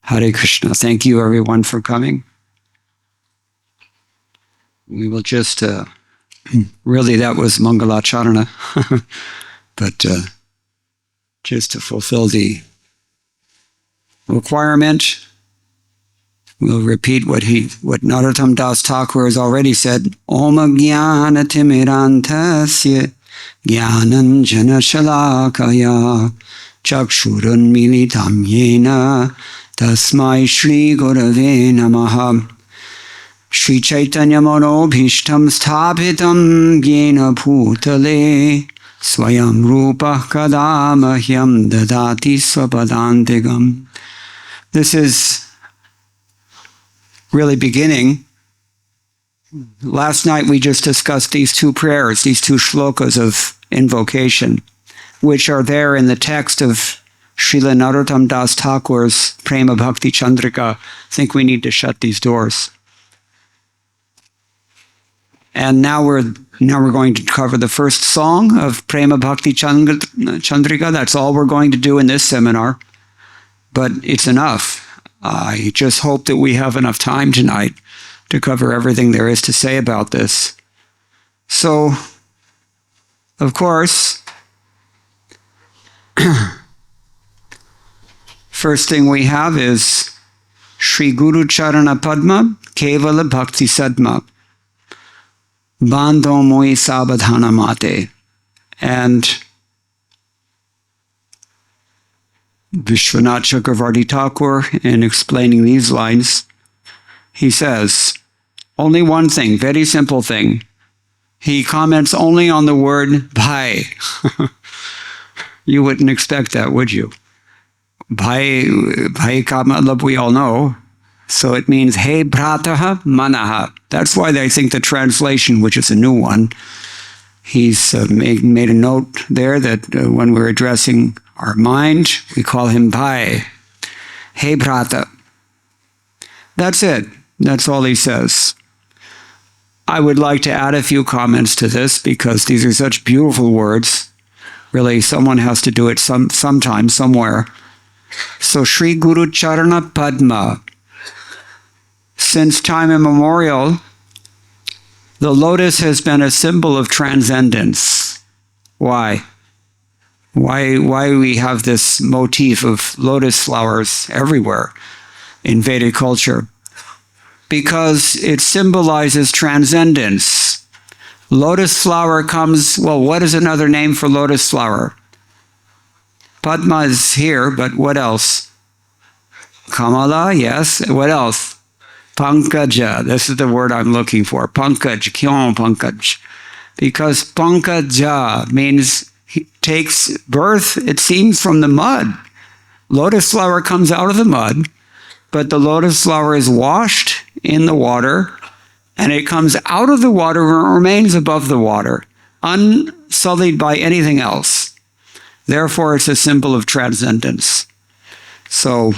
Hare Krishna. Thank you, everyone, for coming. We will just, really, that was Mangalacharana, but just to fulfill the requirement, we'll repeat what Narottam Das Thakur has already said. Om Jnana Timirantasya Jnananjana Shalakaya Chakshurun Militam Yena Tasmai Shri Gurave Namaha. Shri Chaitanya Manobhishtam Sthapitam Yena Bhutale Swayam Rupa Kadamahyam Dadati Swapadantigam. This is really beginning. Last night we just discussed these two prayers, these two shlokas of invocation, which are there in the text of Srila Narottam Das Thakur's Prema Bhakti Chandrika. I think we need to shut these doors. And now we're going to cover the first song of Prema Bhakti Chandrika. That's all we're going to do in this seminar. But it's enough. I just hope that we have enough time tonight to cover everything there is to say about this. So, of course, first thing we have is Shri Guru Charana Padma Kevala Bhakti Sadma Bandho Moi Sabadhana Mate. And Vishwanath Chakravarti Thakur, in explaining these lines, he says, only one thing, very simple thing. He comments only on the word bhai. You wouldn't expect that, would you? Bhai ka matlab we all know. So it means, hey brataha manaha. That's why I think the translation, which is a new one, he's made a note there that when we're addressing our mind, we call him bhai. Hey brata. That's it. That's all he says. I would like to add a few comments to this because these are such beautiful words. Really, someone has to do it sometime, somewhere. So Sri Guru Charana Padma. Since time immemorial, the lotus has been a symbol of transcendence. Why? Why we have this motif of lotus flowers everywhere in Vedic culture? Because it symbolizes transcendence. Lotus flower comes, well, what is another name for lotus flower? Padma is here, but what else? Kamala, yes. What else? Pankaja, this is the word I'm looking for. Pankaj, kyon pankaj. Because pankaja means he takes birth, it seems, from the mud. Lotus flower comes out of the mud, but the lotus flower is washed in the water, and it comes out of the water and remains above the water, unsullied by anything else. Therefore, it's a symbol of transcendence. So,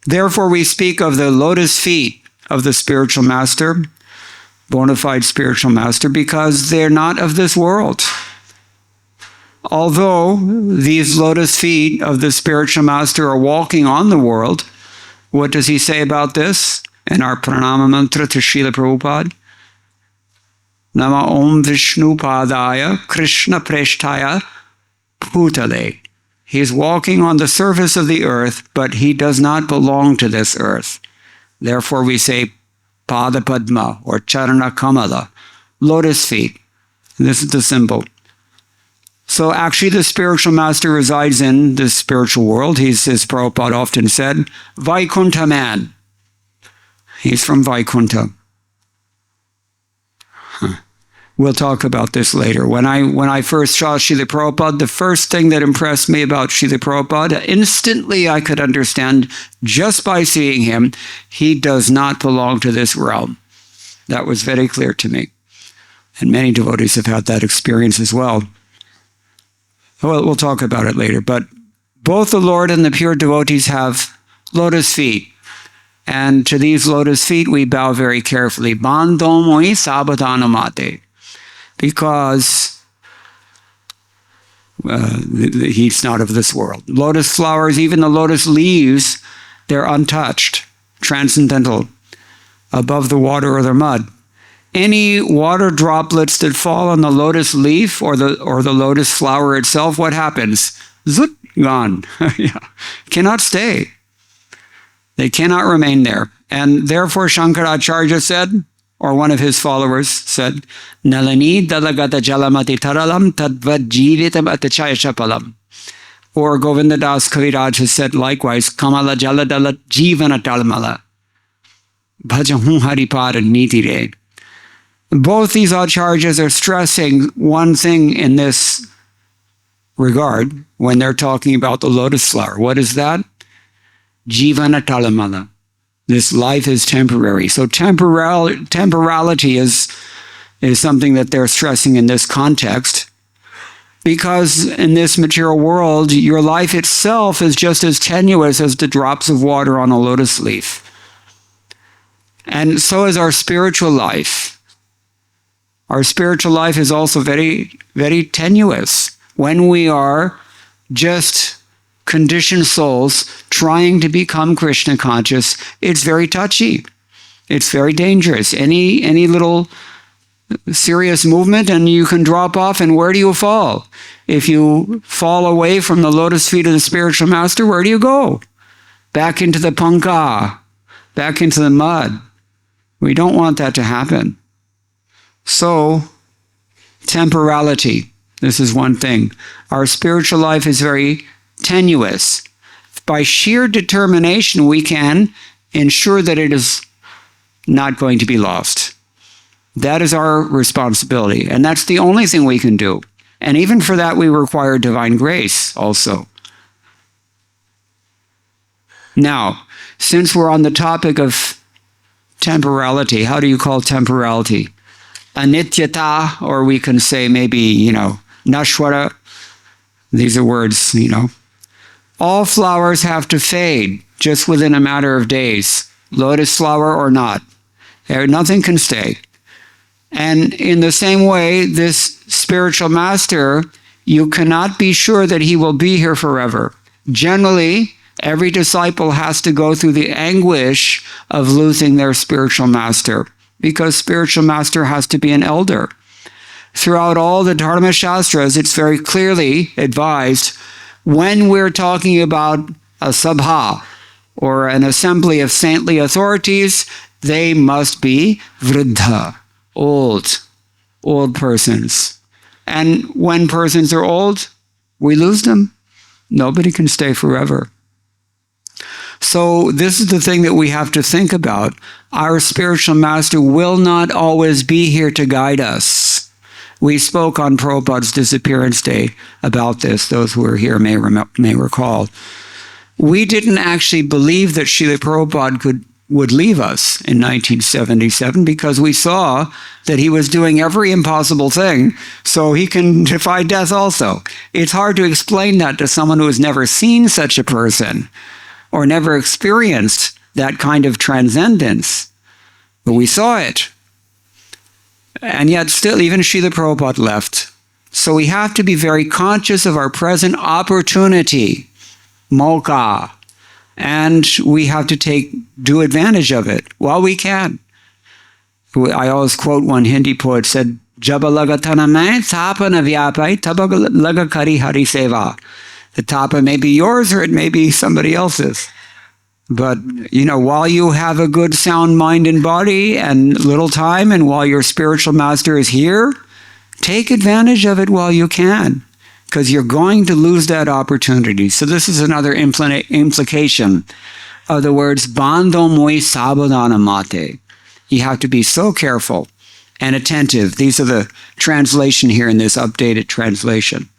therefore, we speak of the lotus feet of the spiritual master, bona fide spiritual master, because they're not of this world. Although these lotus feet of the spiritual master are walking on the world, what does he say about this in our pranama mantra to Srila Prabhupada? Nama Om Vishnu Padaya Krishna Preshtaya Bhutale. He's walking on the surface of the earth, but he does not belong to this earth. Therefore we say Pada Padma or Charana Kamala, lotus feet. This is the symbol. So actually the spiritual master resides in the spiritual world. He's, as Prabhupada often said, Vaikuntha man. He's from Vaikuntha. We'll talk about this later. When I first saw Srila Prabhupada, the first thing that impressed me about Srila Prabhupada, instantly I could understand just by seeing him, he does not belong to this realm. That was very clear to me. And many devotees have had that experience as well. Well, we'll talk about it later. But both the Lord and the pure devotees have lotus feet. And to these lotus feet, we bow very carefully. Bandho moi sabadhana mate. Because he's not of this world. Lotus flowers, even the lotus leaves, they're untouched, transcendental, above the water or the mud. Any water droplets that fall on the lotus leaf or the lotus flower itself, what happens? Zut, gone. Yeah. Cannot stay. They cannot remain there. And therefore Shankaracharya said, or one of his followers said, Nalani dalagata jalamati taralam tadvad jivitam atachaya chapalam. Or Govinda Das Kaviraj has said likewise, Kamala jaladala jivana talmala. Bhajahum haripad niti re. Both these acharyas are stressing one thing in this regard when they're talking about the lotus flower. What is that? Jivana talamala. This life is temporary. So temporality is something that they're stressing in this context, because in this material world, your life itself is just as tenuous as the drops of water on a lotus leaf. And so is our spiritual life. Our spiritual life is also very, very tenuous when we are just conditioned souls trying to become Krishna conscious. It's very touchy. It's very dangerous. Any little serious movement and you can drop off, and where do you fall? If you fall away from the lotus feet of the spiritual master, where do you go? Back into the panka, back into the mud. We don't want that to happen. So, temporality. This is one thing. Our spiritual life is very tenuous. By sheer determination, we can ensure that it is not going to be lost. That is our responsibility, and that's the only thing we can do. And even for that, we require divine grace also. Now, since we're on the topic of temporality, how do you call temporality? Anityata, or we can say maybe, nashwara. These are words, All flowers have to fade just within a matter of days, lotus flower or not. Nothing can stay. And in the same way, this spiritual master, you cannot be sure that he will be here forever. Generally, every disciple has to go through the anguish of losing their spiritual master, because spiritual master has to be an elder. Throughout all the Dharma Shastras, it's very clearly advised, when we're talking about a sabha, or an assembly of saintly authorities, they must be vriddha, old persons. And when persons are old, we lose them. Nobody can stay forever. So this is the thing that we have to think about. Our spiritual master will not always be here to guide us. We spoke on Prabhupada's disappearance day about this. Those who are here may recall. We didn't actually believe that Srila Prabhupada would leave us in 1977, because we saw that he was doing every impossible thing so he can defy death also. It's hard to explain that to someone who has never seen such a person or never experienced that kind of transcendence. But we saw it. And yet still, even Srila Prabhupada left. So we have to be very conscious of our present opportunity, moksha, and we have to do advantage of it while we can. I always quote one Hindi poet said, "Jaba laga tana mein, tapa na vyapai, taba laga kari hari seva." The tapa may be yours or it may be somebody else's. But, while you have a good sound mind and body and little time, and while your spiritual master is here, take advantage of it while you can, because you're going to lose that opportunity. So this is another implication of the words, bandho moi sabadana mate. You have to be so careful and attentive. These are the translation here in this updated translation.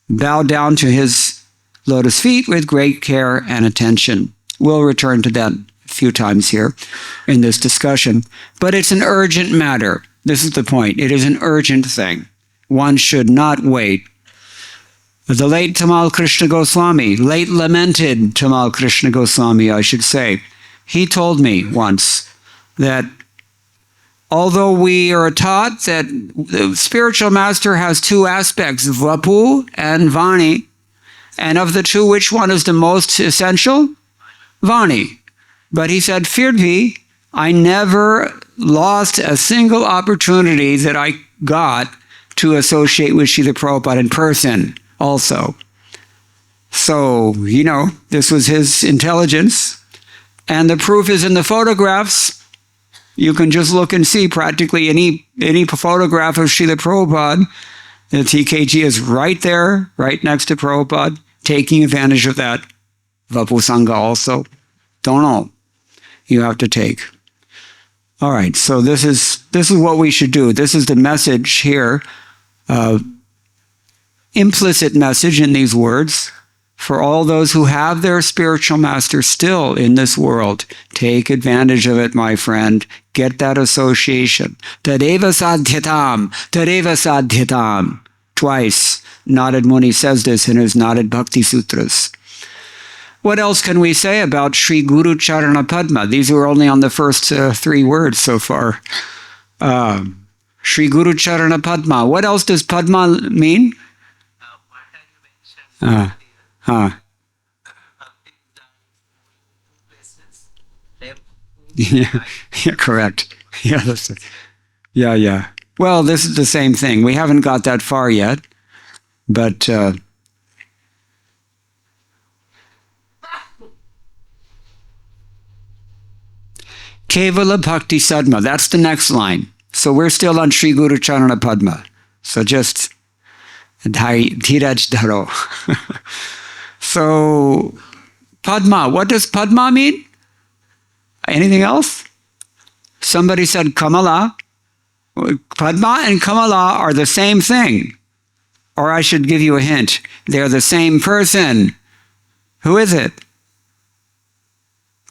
Bow down to his lotus feet with great care and attention. We'll return to that a few times here in this discussion. But it's an urgent matter. This is the point. It is an urgent thing. One should not wait. The late Tamal Krishna Goswami, late lamented Tamal Krishna Goswami, I should say, he told me once that although we are taught that the spiritual master has two aspects, Vapu and Vani, and of the two, which one is the most essential? Vani. But he said, Firdhi, I never lost a single opportunity that I got to associate with Srila Prabhupada in person also. So, this was his intelligence. And the proof is in the photographs. You can just look and see practically any photograph of Srila Prabhupada. The TKG is right there, right next to Prabhupada, taking advantage of that. Vapu Sangha also. Don't know. You have to take. All right, so this is what we should do. This is the message here, implicit message in these words. For all those who have their spiritual master still in this world, take advantage of it, my friend. Get that association. Tadeva sadhyatam, tadeva sadhyatam. Twice, Narad Muni says this in his Narad Bhakti Sutras. What else can we say about Sri Guru Charana Padma? These were only on the first three words so far. Sri Guru Charana Padma. What else does Padma mean? Yeah, correct. Yeah. Well, this is the same thing. We haven't got that far yet, but Kevala Bhakti Sadma, that's the next line. So we're still on Sri Guru Charana Padma. So just Dhiraj Dharo. So Padma, what does Padma mean? Anything else? Somebody said Kamala. Padma and Kamala are the same thing. Or I should give you a hint. They're the same person. Who is it?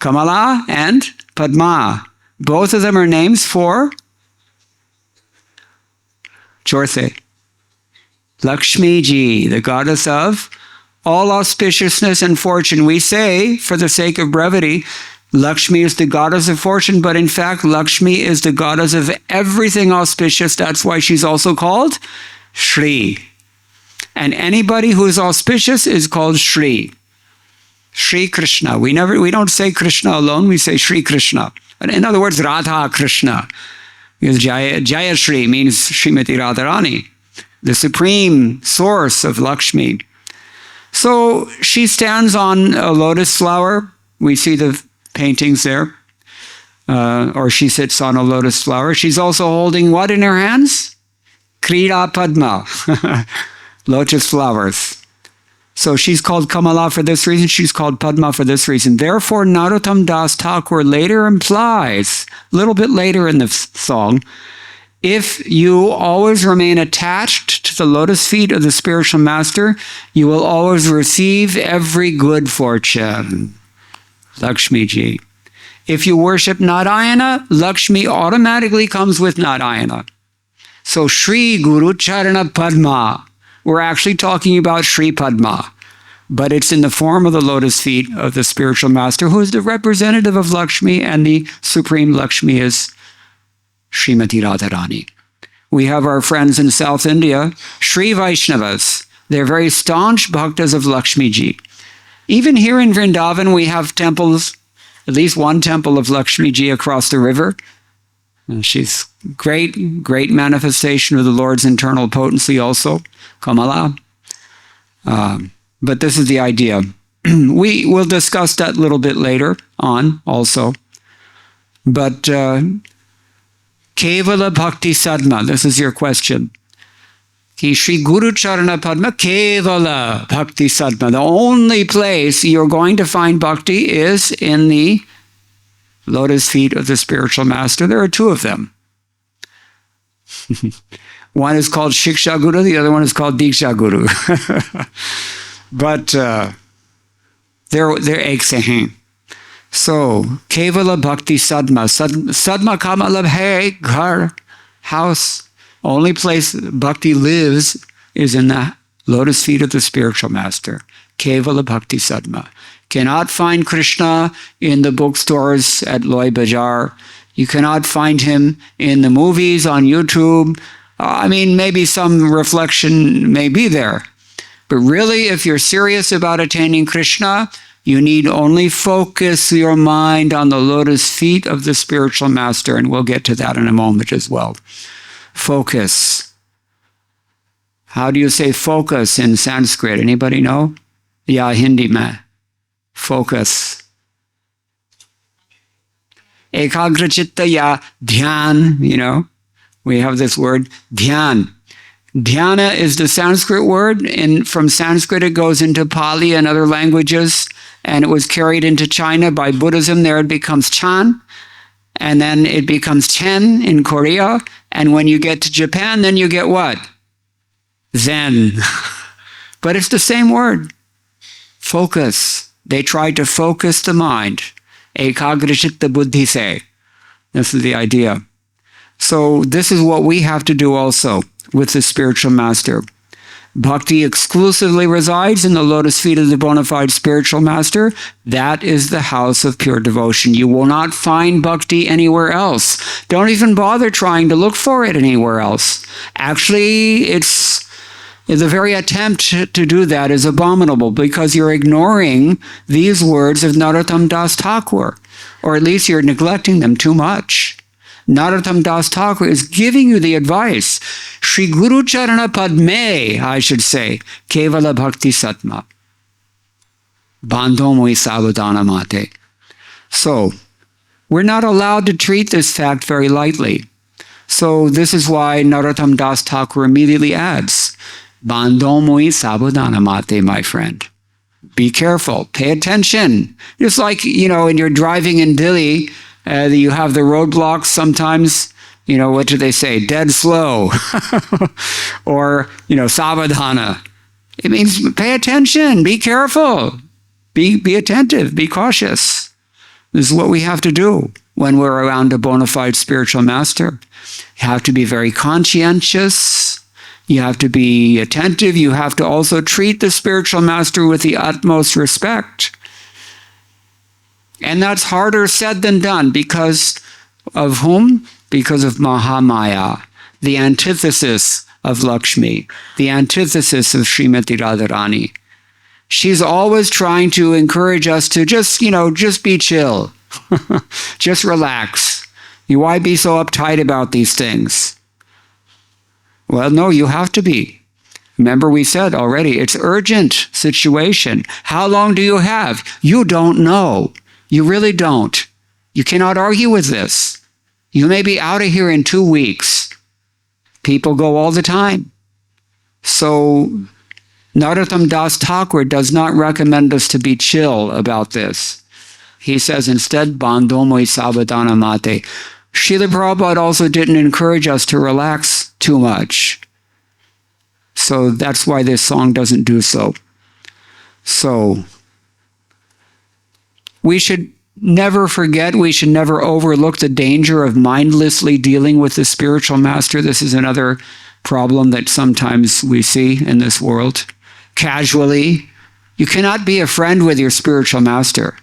Kamala and Padma. Both of them are names for Chorthe. Lakshmi Ji, the goddess of all auspiciousness and fortune. We say, for the sake of brevity, Lakshmi is the goddess of fortune, but in fact, Lakshmi is the goddess of everything auspicious. That's why she's also called Shri. And anybody who is auspicious is called Shri. Shri Krishna. We don't say Krishna alone, we say Shri Krishna. In other words, Radha Krishna. Because Jaya Shri means Srimati Radharani, the supreme source of Lakshmi. So she stands on a lotus flower. We see the paintings there. Or she sits on a lotus flower. She's also holding what in her hands? Krida Padma. Lotus flowers. So she's called Kamala for this reason. She's called Padma for this reason. Therefore, Narottam Das Thakur later implies, a little bit later in the song, if you always remain attached to the lotus feet of the spiritual master, you will always receive every good fortune. Lakshmi Ji. If you worship Narayana, Lakshmi automatically comes with Narayana. So Sri Guru Charana Padma. We're actually talking about Sri Padma, but it's in the form of the lotus feet of the spiritual master, who is the representative of Lakshmi, and the supreme Lakshmi is Srimati Radharani. We have our friends in South India, Sri Vaishnavas. They're very staunch bhaktas of Lakshmi Ji. Even here in Vrindavan, we have temples, at least one temple of Lakshmi Ji across the river. And she's great manifestation of the Lord's internal potency also, Kamala. But this is the idea. We will discuss that a little bit later on also. But Kevala Bhakti Sadma, this is your question. Ki Sri Guru Charana Padma Kevala Bhakti Sadma. The only place you're going to find bhakti is in the lotus feet of the spiritual master. There are two of them. One is called Shiksha Guru, the other one is called Diksha Guru. But they're ek se hain. So, Kevala Bhakti Sadma. Sadma ka matlab hai ghar, house. Only place bhakti lives is in the lotus feet of the spiritual master. Kevala Bhakti Sadma. Cannot find Krishna in the bookstores at Loy Bazaar. You cannot find him in the movies on YouTube. I mean, maybe some reflection may be there. But really, if you're serious about attaining Krishna, you need only focus your mind on the lotus feet of the spiritual master, and we'll get to that in a moment as well. Focus. How do you say focus in Sanskrit? Anybody know? Yeah, Hindi mein. Focus. Ekagra chitta ya dhyan, we have this word, dhyan. Dhyana is the Sanskrit word, and from Sanskrit it goes into Pali and other languages, and it was carried into China by Buddhism. There it becomes Chan, and then it becomes Chen in Korea, and when you get to Japan, then you get what? Zen. But it's the same word. Focus. They tried to focus the mind. Ekagrachitta buddhi se. This is the idea. So this is what we have to do also with the spiritual master. Bhakti exclusively resides in the lotus feet of the bona fide spiritual master. That is the house of pure devotion. You will not find bhakti anywhere else. Don't even bother trying to look for it anywhere else. Actually, the very attempt to do that is abominable, because you're ignoring these words of Narottam Das Thakur, or at least you're neglecting them too much. Narottam Das Thakur is giving you the advice. Shri Guru Charana Padme, I should say, Kevala Bhakti Satma. Bandho Moi Savadana Mate. So, we're not allowed to treat this fact very lightly. So this is why Narottam Das Thakur immediately adds, Bandho Moi Savadana Mate, my friend. Be careful. Pay attention. Just like, when you're driving in Delhi, you have the roadblocks sometimes, what do they say? Dead slow. Or, savadhana. It means pay attention, be careful, be attentive, be cautious. This is what we have to do when we're around a bona fide spiritual master. You have to be very conscientious. You have to be attentive. You have to also treat the spiritual master with the utmost respect. And that's harder said than done, because of whom? Because of Mahamaya, the antithesis of Lakshmi, the antithesis of Srimati Radharani. She's always trying to encourage us to just be chill. Just relax. Why be so uptight about these things? Well, no, you have to be. Remember, we said already, it's urgent situation. How long do you have? You don't know. You really don't. You cannot argue with this. You may be out of here in 2 weeks. People go all the time. So Narottam Das Thakur does not recommend us to be chill about this. He says instead, Bandho Moi Savadana Mate. Srila Prabhupada also didn't encourage us to relax too much. So that's why this song doesn't do so. So we should never forget, we should never overlook the danger of mindlessly dealing with the spiritual master. This is another problem that sometimes we see in this world. Casually, you cannot be a friend with your spiritual master.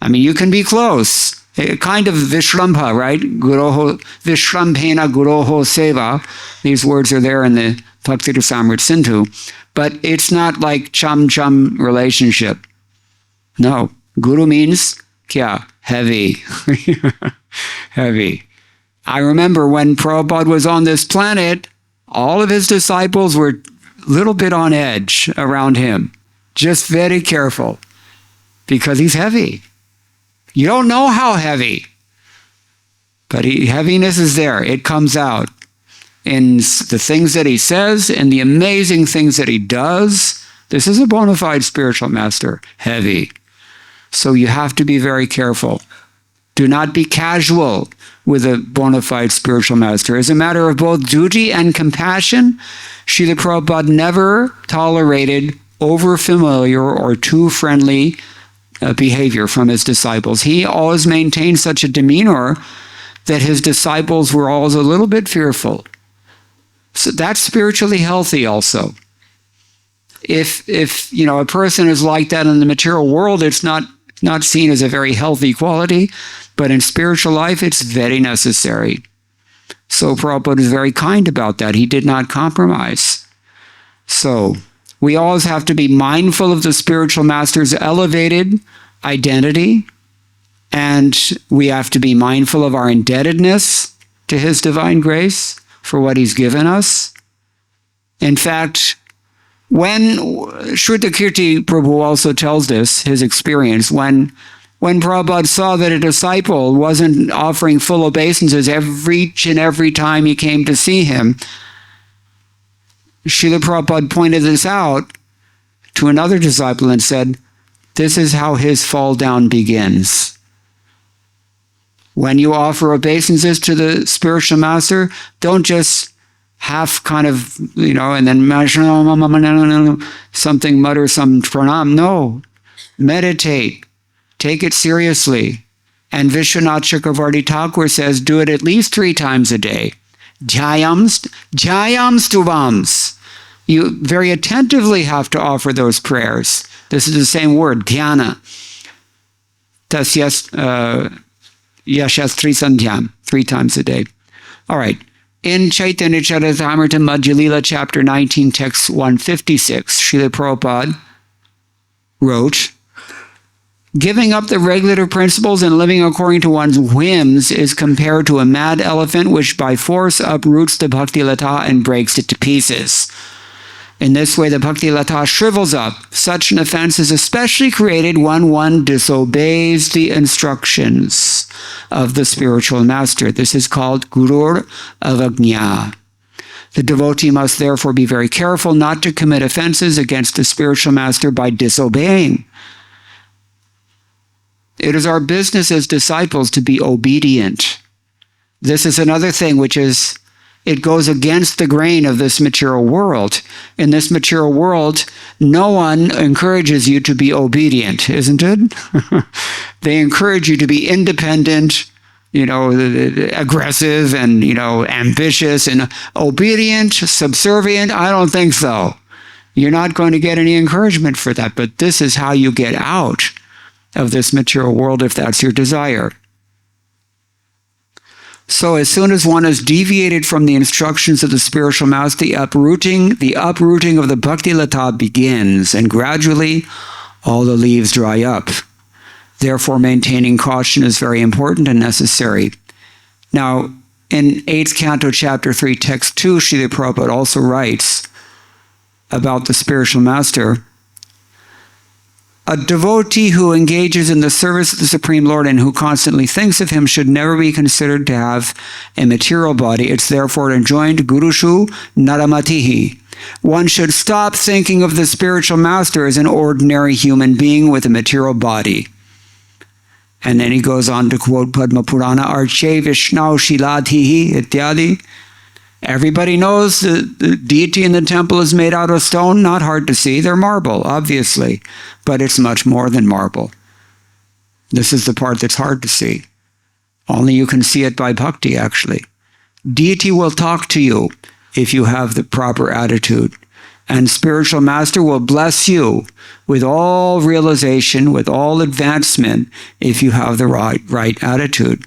I mean, you can be close. A kind of Vishrambha, right? Guroho, Vishrambhena Guroho Seva. These words are there in the Bhakti-rasamrita Sindhu. But it's not like chum-chum relationship. No. Guru means, kya? Heavy. Heavy. I remember when Prabhupada was on this planet, all of his disciples were a little bit on edge around him. Just very careful. Because he's heavy. You don't know how heavy. But heaviness is there. It comes out in the things that he says and the amazing things that he does. This is a bona fide spiritual master. Heavy. So you have to be very careful. Do not be casual with a bona fide spiritual master. As a matter of both duty and compassion, Srila Prabhupada never tolerated over-familiar or too friendly behavior from his disciples. He always maintained such a demeanor that his disciples were always a little bit fearful. So that's spiritually healthy also. If a person is like that in the material world, it's not not seen as a very healthy quality, but in spiritual life, it's very necessary. So Prabhupada is very kind about that. He did not compromise. So we always have to be mindful of the spiritual master's elevated identity, and we have to be mindful of our indebtedness to his divine grace for what he's given us. In fact, when Shrutakirti Prabhu also tells this, his experience, when Prabhupada saw that a disciple wasn't offering full obeisances each and every time he came to see him, Srila Prabhupada pointed this out to another disciple and said, this is how his fall down begins. When you offer obeisances to the spiritual master, don't just half kind of, and then something, mutter some pranam. No, meditate. Take it seriously. And Vishwanath Chakravarti Thakur says, do it at least 3 times a day. Jayams tuvams. You very attentively have to offer those prayers. This is the same word, dhyana. Tasyas yashas trisandhyam, 3 times a day. All right. In Chaitanya Charitamrita Madhya Lila, chapter 19, text 156, Srila Prabhupada wrote, giving up the regulative principles and living according to one's whims is compared to a mad elephant which by force uproots the bhakti lata and breaks it to pieces. In this way, the bhakti lata shrivels up. Such an offense is especially created when one disobeys the instructions of the spiritual master. This is called gurur avagnya. The devotee must therefore be very careful not to commit offenses against the spiritual master by disobeying. It is our business as disciples to be obedient. This is another thing which is, it goes against the grain of this material world. In this material world, no one encourages you to be obedient, isn't it? They encourage you to be independent, aggressive and, ambitious and obedient, subservient. I don't think so. You're not going to get any encouragement for that, but this is how you get out of this material world if that's your desire. So as soon as one has deviated from the instructions of the spiritual master, the uprooting of the bhakti lata begins, and gradually all the leaves dry up. Therefore, maintaining caution is very important and necessary. Now, in 8th Canto, Chapter 3, Text 2, Srila Prabhupada also writes about the spiritual master, a devotee who engages in the service of the Supreme Lord and who constantly thinks of him should never be considered to have a material body. It's therefore enjoined, Gurushu Naramatihi. One should stop thinking of the spiritual master as an ordinary human being with a material body. And then he goes on to quote Padma Purana, Arche Vishnau Shiladhihi Ityadi. Everybody knows the deity in the temple is made out of stone, not hard to see. They're marble, obviously, but it's much more than marble. This is the part that's hard to see. Only you can see it by bhakti, actually. Deity will talk to you if you have the proper attitude. And spiritual master will bless you with all realization, with all advancement, if you have the right attitude.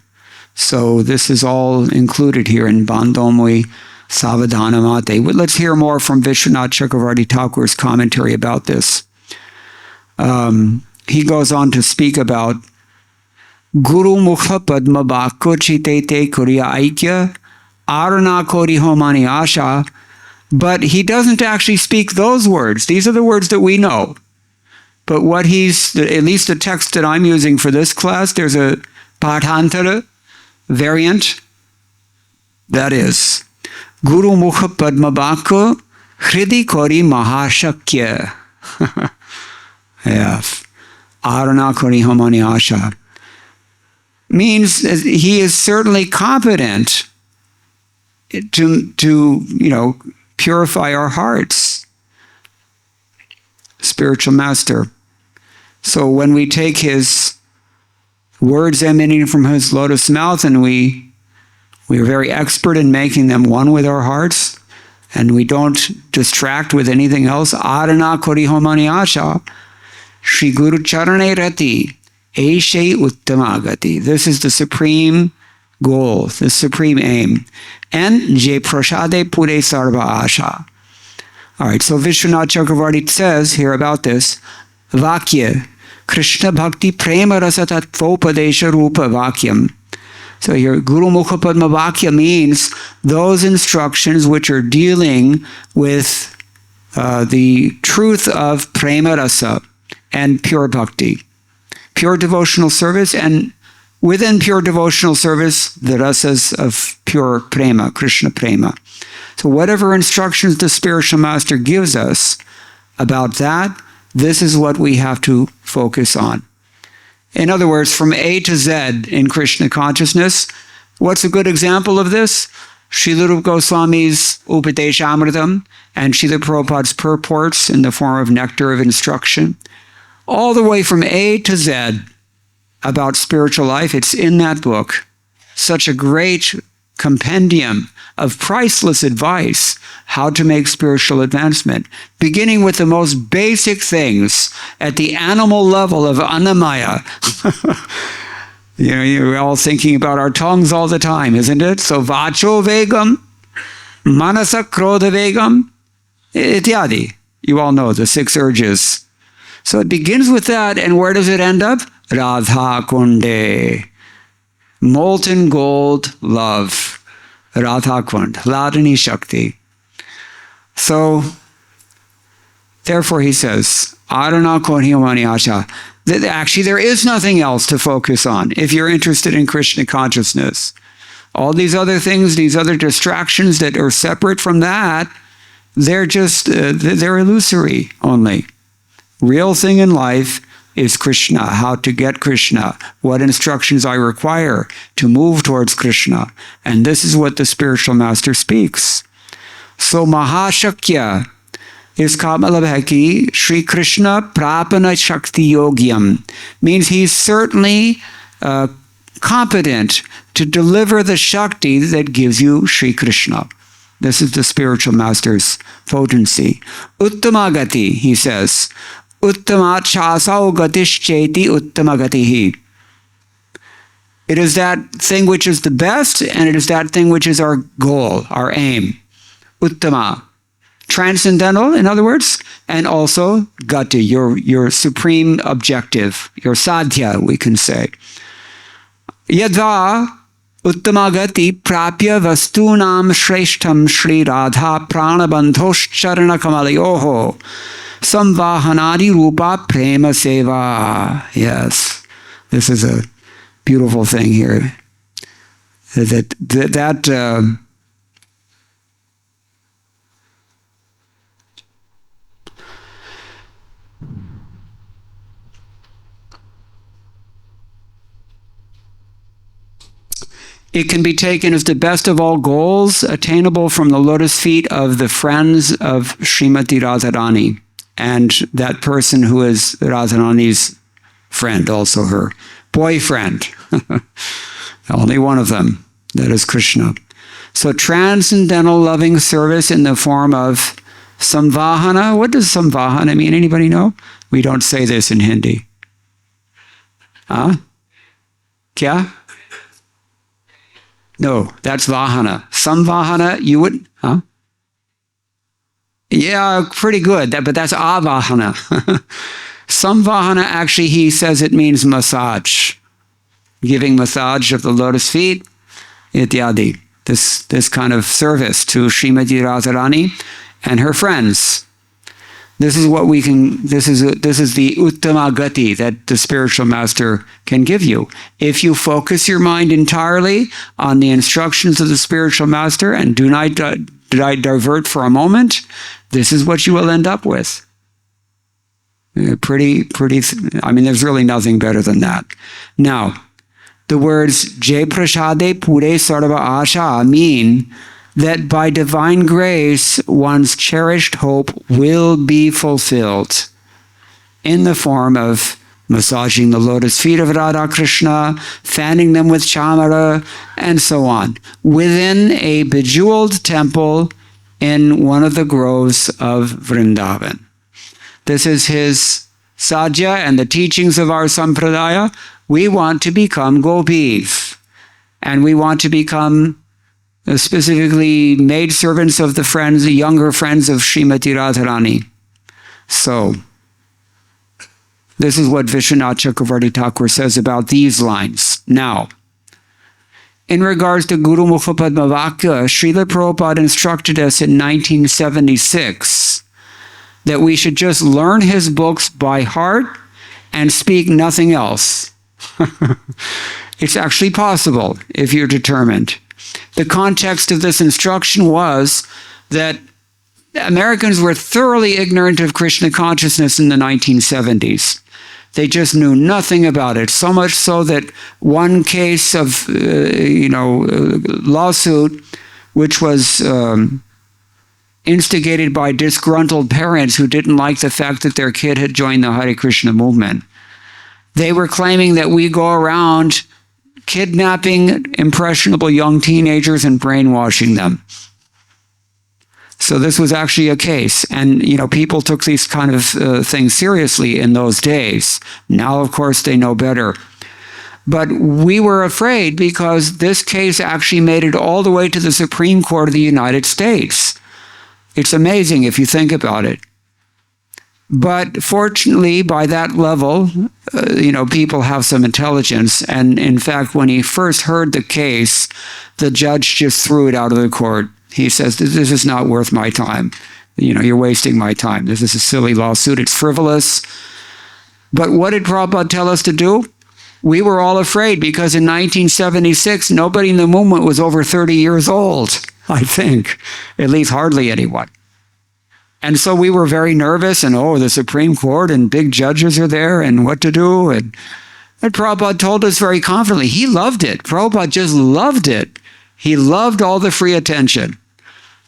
So this is all included here in Bandhamui Savadhanamate. Let's hear more from Vishwanath Chakravarti Thakur's commentary about this. He goes on to speak about Guru Mukha Padma Bhakko Chitete Kuriya Aikya Arana Kori Homani Asha. But he doesn't actually speak those words. These are the words that we know. But what at least the text that I'm using for this class, there's a Padhantara variant. That is, Guru Mukha Padma Bhakko Hridi Kori Mahashakya. Arana Kori Homani Asha. Means he is certainly competent to purify our hearts. Spiritual master. So when we take his words emanating from his lotus mouth and we are very expert in making them one with our hearts, and we don't distract with anything else, Arana Kori Homani Asha, Shri Guru Charane Rati, Eshe Uttamagati. This is the supreme goal, the supreme aim. And Je Prashade Pure Sarva Asha. All right, so Vishwanath Chakravarti says here about this, Vakya, Krishna Bhakti Prema Rasa Tattvopadesha Rupa Vakyam. So here, Guru Mukha Padma Vakya means those instructions which are dealing with the truth of Prema Rasa and pure bhakti, pure devotional service, and within pure devotional service, the rasas of pure prema, Krishna prema. So whatever instructions the spiritual master gives us about that, this is what we have to focus on. In other words, from A to Z in Krishna consciousness, what's a good example of this? Srila Rupa Goswami's Upadeshamritam and Srila Prabhupada's purports in the form of nectar of instruction. All the way from A to Z about spiritual life, it's in that book. Such a great compendium of priceless advice, how to make spiritual advancement, beginning with the most basic things at the animal level of Annamaya. You're all thinking about our tongues all the time, isn't it? So vacho vegam, manasa krodha vegam, ityadi. You all know the 6 urges. So it begins with that, and where does it end up? Radha Kunde. Molten gold love. Radha Kund. Ladani Shakti. So, therefore he says, Arana Konhyamani Asha. Actually, there is nothing else to focus on if you're interested in Krishna consciousness. All these other things, these other distractions that are separate from that, they're just, they're illusory only. Real thing in life is Krishna, how to get Krishna, what instructions I require to move towards Krishna. And this is what the spiritual master speaks. So Mahashakya is Kamalabhaki, Sri Krishna Prapana Shakti Yogyam, means he's certainly competent to deliver the Shakti that gives you Sri Krishna. This is the spiritual master's potency. Uttamagati, he says, Uttamat Shasau Gatishcheti Uttamagatihi. It is that thing which is the best, and it is that thing which is our goal, our aim. Uttama. Transcendental, in other words, and also Gati, your supreme objective, your sadhya, we can say. Yadva Uttamagati Prapya Vastunam Shreshtam Shri Radha Pranabandhosh Charana Kamalayoho Samvahanadi Rupa Prema Seva. Yes, this is a beautiful thing here. It can be taken as the best of all goals, attainable from the lotus feet of the friends of Srimati Radharani, and that person who is Radharani's friend, also her boyfriend. Only one of them, that is Krishna. So transcendental loving service in the form of samvahana. What does samvahana mean? Anybody know? We don't say this in Hindi. Huh? Kya? No, that's vahana. Samvahana, you would, huh? Yeah, pretty good, but that's avahana. Samvahana, actually, he says it means massage. Giving massage of the lotus feet, ityadi. This kind of service to Srimati Radharani and her friends. This is what we can, this is the uttama gati that the spiritual master can give you. If you focus your mind entirely on the instructions of the spiritual master and do not divert for a moment, this is what you will end up with. Pretty, I mean, there's really nothing better than that. Now, the words Jai Prashade Pure Sarva Asha mean that by divine grace, one's cherished hope will be fulfilled in the form of massaging the lotus feet of Radha Krishna, fanning them with chamara, and so on, within a bejeweled temple in one of the groves of Vrindavan. This is his sadhya and the teachings of our sampradaya, we want to become gopis. And we want to become specifically maidservants of the friends, the younger friends of Srimati Radharani. So, this is what Vishwanath Chakravarti Thakur says about these lines. Now, in regards to Guru Mukha Padma Vakya, Srila Prabhupada instructed us in 1976 that we should just learn his books by heart and speak nothing else. It's actually possible if you're determined. The context of this instruction was that Americans were thoroughly ignorant of Krishna consciousness in the 1970s. They just knew nothing about it, so much so that one case of, lawsuit, which was instigated by disgruntled parents who didn't like the fact that their kid had joined the Hare Krishna movement. They were claiming that we go around kidnapping impressionable young teenagers and brainwashing them. So this was actually a case. And, people took these kind of things seriously in those days. Now, of course, they know better. But we were afraid because this case actually made it all the way to the Supreme Court of the United States. It's amazing if you think about it. But fortunately, by that level, people have some intelligence. And in fact, when he first heard the case, the judge just threw it out of the court. He says, this is not worth my time. You're wasting my time. This is a silly lawsuit. It's frivolous. But what did Prabhupada tell us to do? We were all afraid because in 1976, nobody in the movement was over 30 years old, I think. At least hardly anyone. And so we were very nervous, and the Supreme Court and big judges are there, and what to do. And Prabhupada told us very confidently, he loved it. Prabhupada just loved it. He loved all the free attention.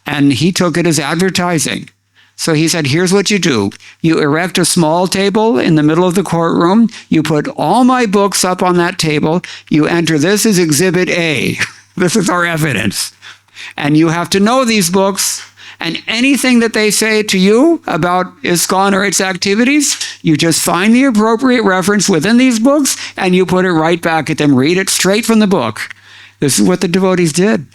And he took it as advertising. So he said, here's what you do. You erect a small table in the middle of the courtroom. You put all my books up on that table. You enter this as Exhibit A. This is our evidence. And you have to know these books. And anything that they say to you about ISKCON or its activities, you just find the appropriate reference within these books and you put it right back at them. Read it straight from the book. This is what the devotees did.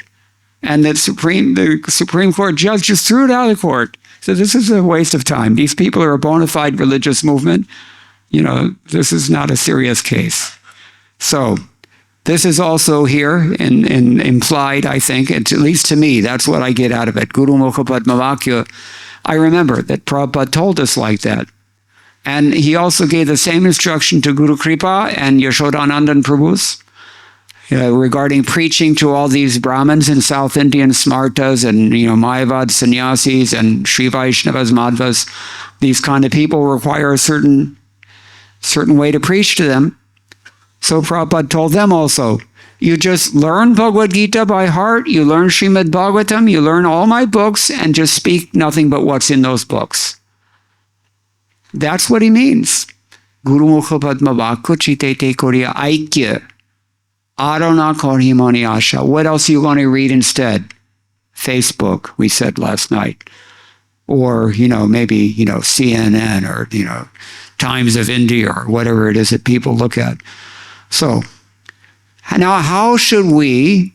And the Supreme Court judge just threw it out of the court. So this is a waste of time. These people are a bona fide religious movement. This is not a serious case. So this is also here in implied, I think, at least to me, that's what I get out of it. Guru Mukha Padma Vakya. I remember that Prabhupada told us like that. And he also gave the same instruction to Guru Kripa and Yashodanandan Prabhus regarding preaching to all these Brahmins and South Indian Smartas and, Mayavad sannyasis and Sri Vaishnavas, Madhvas. These kind of people require a certain way to preach to them. So Prabhupada told them also, you just learn Bhagavad-Gita by heart, you learn Srimad Bhagavatam, you learn all my books, and just speak nothing but what's in those books. That's what he means. Guru Mukha Padma Vakya Chitete Koriya Aikya. Arona Korhimani Asha. What else are you going to read instead? Facebook, we said last night. Or, maybe, CNN or, Times of India or whatever it is that people look at. So, now how should we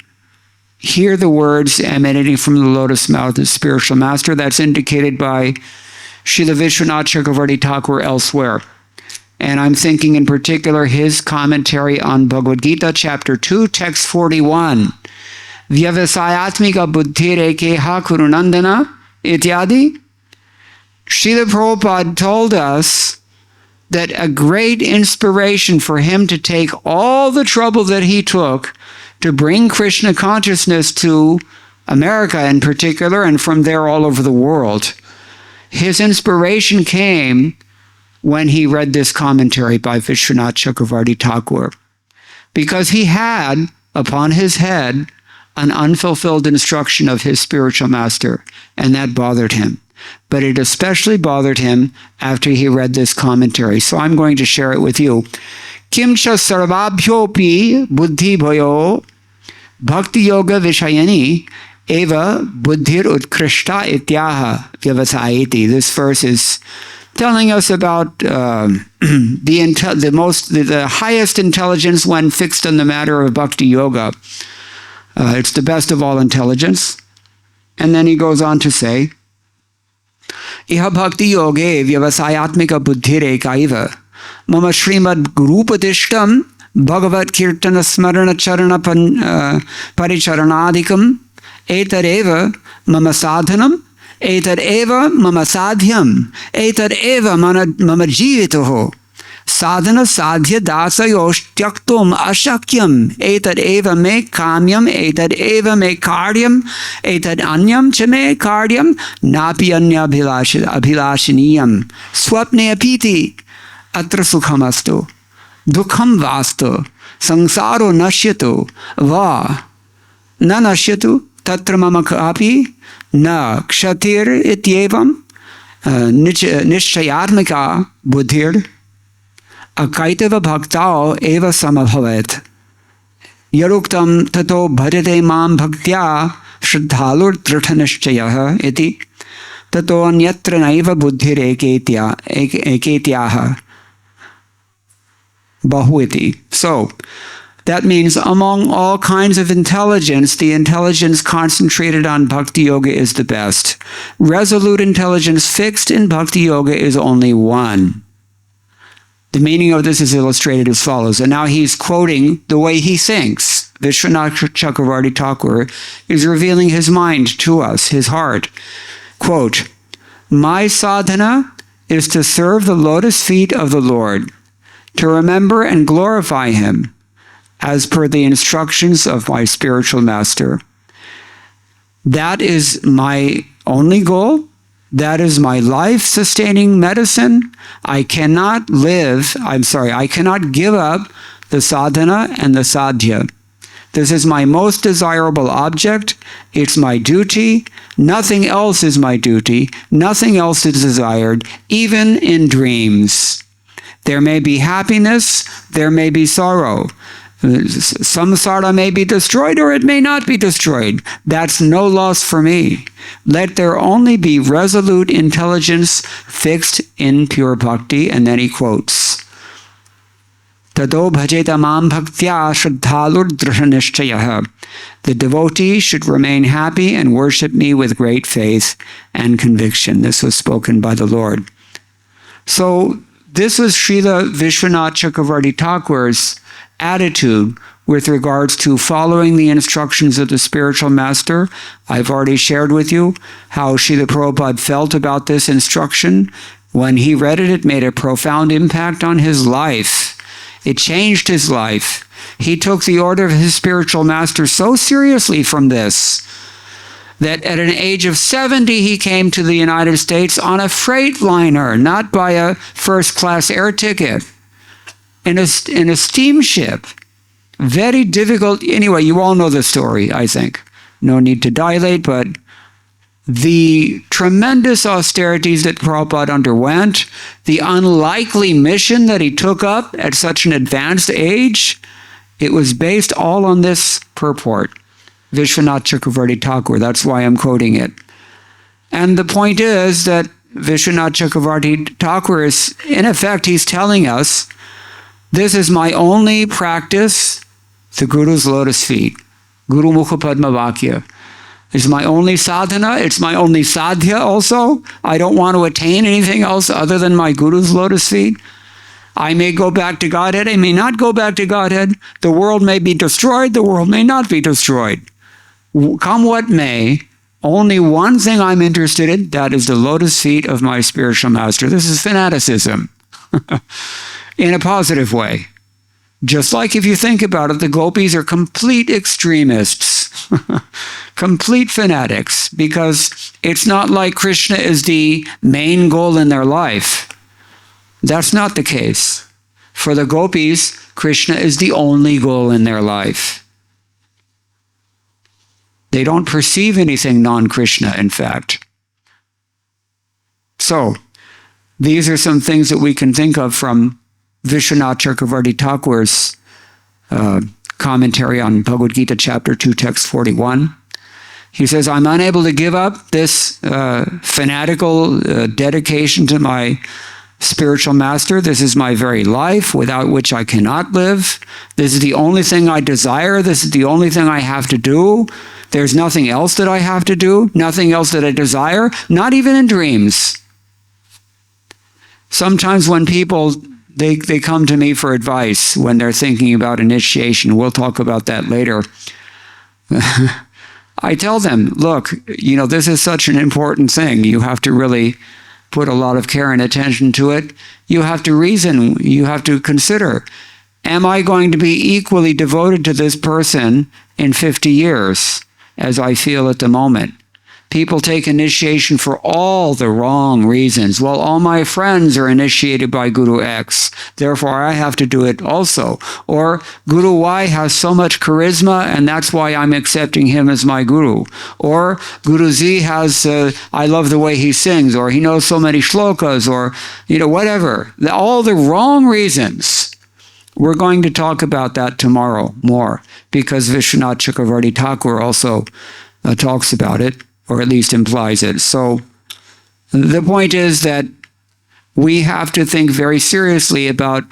hear the words emanating from the lotus mouth of the spiritual master? That's indicated by Srila Vishwanath Chakravarti Thakur elsewhere. And I'm thinking in particular his commentary on Bhagavad-Gita, chapter 2, text 41. Vyavasayatmika buddhirekeha kurunandana ityadi. Srila Prabhupada told us that a great inspiration for him to take all the trouble that he took to bring Krishna consciousness to America in particular, and from there all over the world, his inspiration came when he read this commentary by Vishwanath Chakravarti Thakur, because he had upon his head an unfulfilled instruction of his spiritual master, and that bothered him. But it especially bothered him after he read this commentary. So I'm going to share it with you. Kimcha sarvabhyopi buddhi bhayo bhakti-yoga vishayani eva buddhir utkrishta ityaha vyavasayati. This verse is telling us about the highest intelligence when fixed on the matter of bhakti-yoga. It's the best of all intelligence. And then he goes on to say, Iha bhakti-yoge vyavasayatmika buddhireka mama srimad gurupadishtam Bhagavad-Kirtana smarana charana paricharanadikam etareva mama sadhanam etareva mama sadhyam etareva mama jivitoho sadhana sadhya dasayoshtyaktum ashakyam etareva me kamyam etareva me karyam etad anyam cha me karyam napi anya abhilashiniyam swapne apiti atra sukhamastu dukham vastu sangsaro nashyatu va na nashyatu tatra mama kapi na kshatir ityevam nishchayatmika buddhir akaitava bhaktao eva samabhavet yaruktam tato bhajate mam bhaktya shraddhalur drithanishchayah iti tato anyatra naiva buddhir eketyaha Bahuiti. So, that means among all kinds of intelligence, the intelligence concentrated on bhakti yoga is the best. Resolute intelligence fixed in bhakti yoga is only one. The meaning of this is illustrated as follows. And now he's quoting the way he thinks. Vishwanath Chakravarti Thakur is revealing his mind to us, his heart. Quote, my sadhana is to serve the lotus feet of the Lord, to remember and glorify him as per the instructions of my spiritual master. That is my only goal. That is my life-sustaining medicine. I cannot give up the sadhana and the sadhya. This is my most desirable object. It's my duty. Nothing else is my duty. Nothing else is desired, even in dreams. There may be happiness, there may be sorrow. Samsara may be destroyed or it may not be destroyed. That's no loss for me. Let there only be resolute intelligence fixed in pure bhakti. And then he quotes, Tado bhajeta mam bhaktya shraddhalur drishanishchayah. The devotee should remain happy and worship me with great faith and conviction. This was spoken by the Lord. So, this was Srila Vishwanath Chakravarti Thakur's attitude with regards to following the instructions of the spiritual master. I've already shared with you how Srila Prabhupada felt about this instruction. When he read it, it made a profound impact on his life. It changed his life. He took the order of his spiritual master so seriously from this that at an age of 70, he came to the United States on a freight liner, not by a first-class air ticket, in a steamship. Very difficult. Anyway, you all know the story, I think. No need to dilate, but the tremendous austerities that Prabhupada underwent, the unlikely mission that he took up at such an advanced age, it was based all on this purport. Vishwanath Chakravarti Thakur. That's why I'm quoting it. And the point is that Vishwanath Chakravarti Thakur is, in effect, he's telling us, this is my only practice, the Guru's lotus feet. Guru Mukha Padma Vakya. It's my only sadhana. It's my only sadhya also. I don't want to attain anything else other than my Guru's lotus feet. I may go back to Godhead. I may not go back to Godhead. The world may be destroyed. The world may not be destroyed. Come what may, only one thing I'm interested in, that is the lotus feet of my spiritual master. This is fanaticism in a positive way. Just like if you think about it, the gopis are complete extremists, complete fanatics, because it's not like Krishna is the main goal in their life. That's not the case. For the gopis, Krishna is the only goal in their life. They don't perceive anything non-Krishna, in fact. So, these are some things that we can think of from Vishwanath Chakravarti Thakur's commentary on Bhagavad-Gita chapter 2, text 41. He says, I'm unable to give up this fanatical dedication to my spiritual master. This is my very life, without which I cannot live. This is the only thing I desire. This is the only thing I have to do. There's nothing else that I have to do, nothing else that I desire, not even in dreams. Sometimes when people, they come to me for advice when they're thinking about initiation. We'll talk about that later. I tell them, look, this is such an important thing. You have to really put a lot of care and attention to it. You have to reason. You have to consider, am I going to be equally devoted to this person in 50 years as I feel at the moment? People take initiation for all the wrong reasons. Well, all my friends are initiated by Guru X, therefore I have to do it also. Or Guru Y has so much charisma, and that's why I'm accepting him as my guru. Or Guru Z has, I love the way he sings, or he knows so many shlokas, or whatever. All the wrong reasons. We're going to talk about that tomorrow more, because Vishwanath Chakravarti Thakur also talks about it, or at least implies it. So the point is that we have to think very seriously about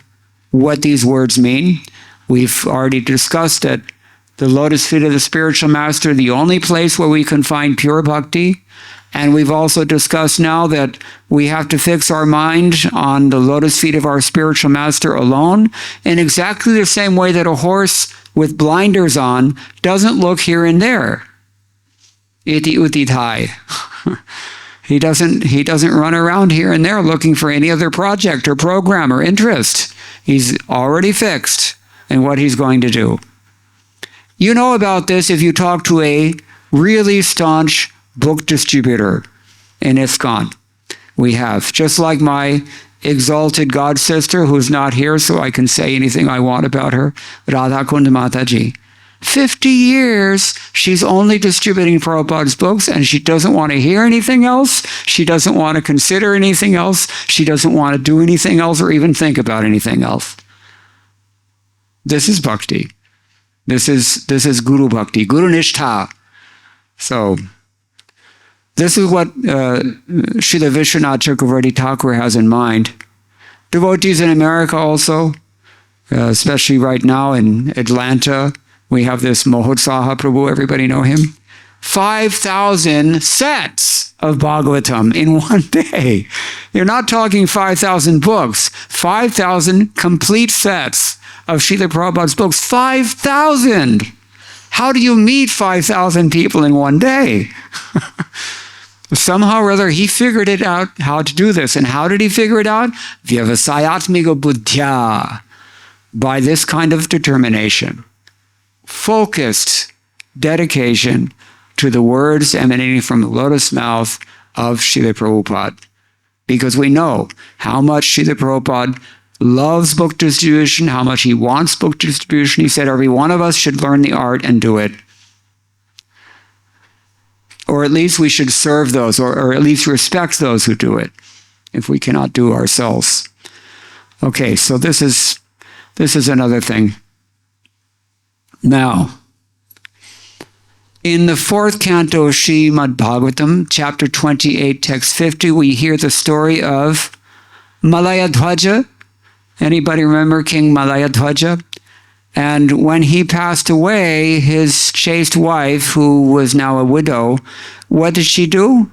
what these words mean. We've already discussed that the lotus feet of the spiritual master, the only place where we can find pure bhakti. And we've also discussed now that we have to fix our mind on the lotus feet of our spiritual master alone, in exactly the same way that a horse with blinders on doesn't look here and there. Iti utithai. He doesn't run around here and there looking for any other project or program or interest. He's already fixed in what he's going to do. You know about this if you talk to a really staunch book distributor in ISKCON. We have, just like my exalted god sister, who's not here so I can say anything I want about her, Radha Kund Mataji. 50 years, she's only distributing Prabhupada's books, and she doesn't want to hear anything else. She doesn't want to consider anything else. She doesn't want to do anything else or even think about anything else. This is bhakti. This is Guru Bhakti, Guru Nishtha. So, this is what Srila Vishwanath Chakravarti Thakur has in mind. Devotees in America also, especially right now in Atlanta, we have this Mahotsaha Prabhu, everybody know him? 5,000 sets of Bhagavatam in one day. You're not talking 5,000 books, 5,000 complete sets of Srila Prabhupada's books. 5,000! How do you meet 5,000 people in one day? Somehow or other, he figured it out how to do this. And how did he figure it out? Vyavasayatmika buddhya. By this kind of determination. Focused dedication to the words emanating from the lotus mouth of Srila Prabhupada. Because we know how much Srila Prabhupada loves book distribution, how much he wants book distribution. He said every one of us should learn the art and do it. Or at least we should serve those, or at least respect those who do it, if we cannot do ourselves. Okay, so this is another thing. Now, in the fourth canto of Srimad Bhagavatam, chapter 28, text 50, we hear the story of Malayadhwaja. Anybody remember King Malayadhwaja? And when he passed away, his chaste wife, who was now a widow, what did she do?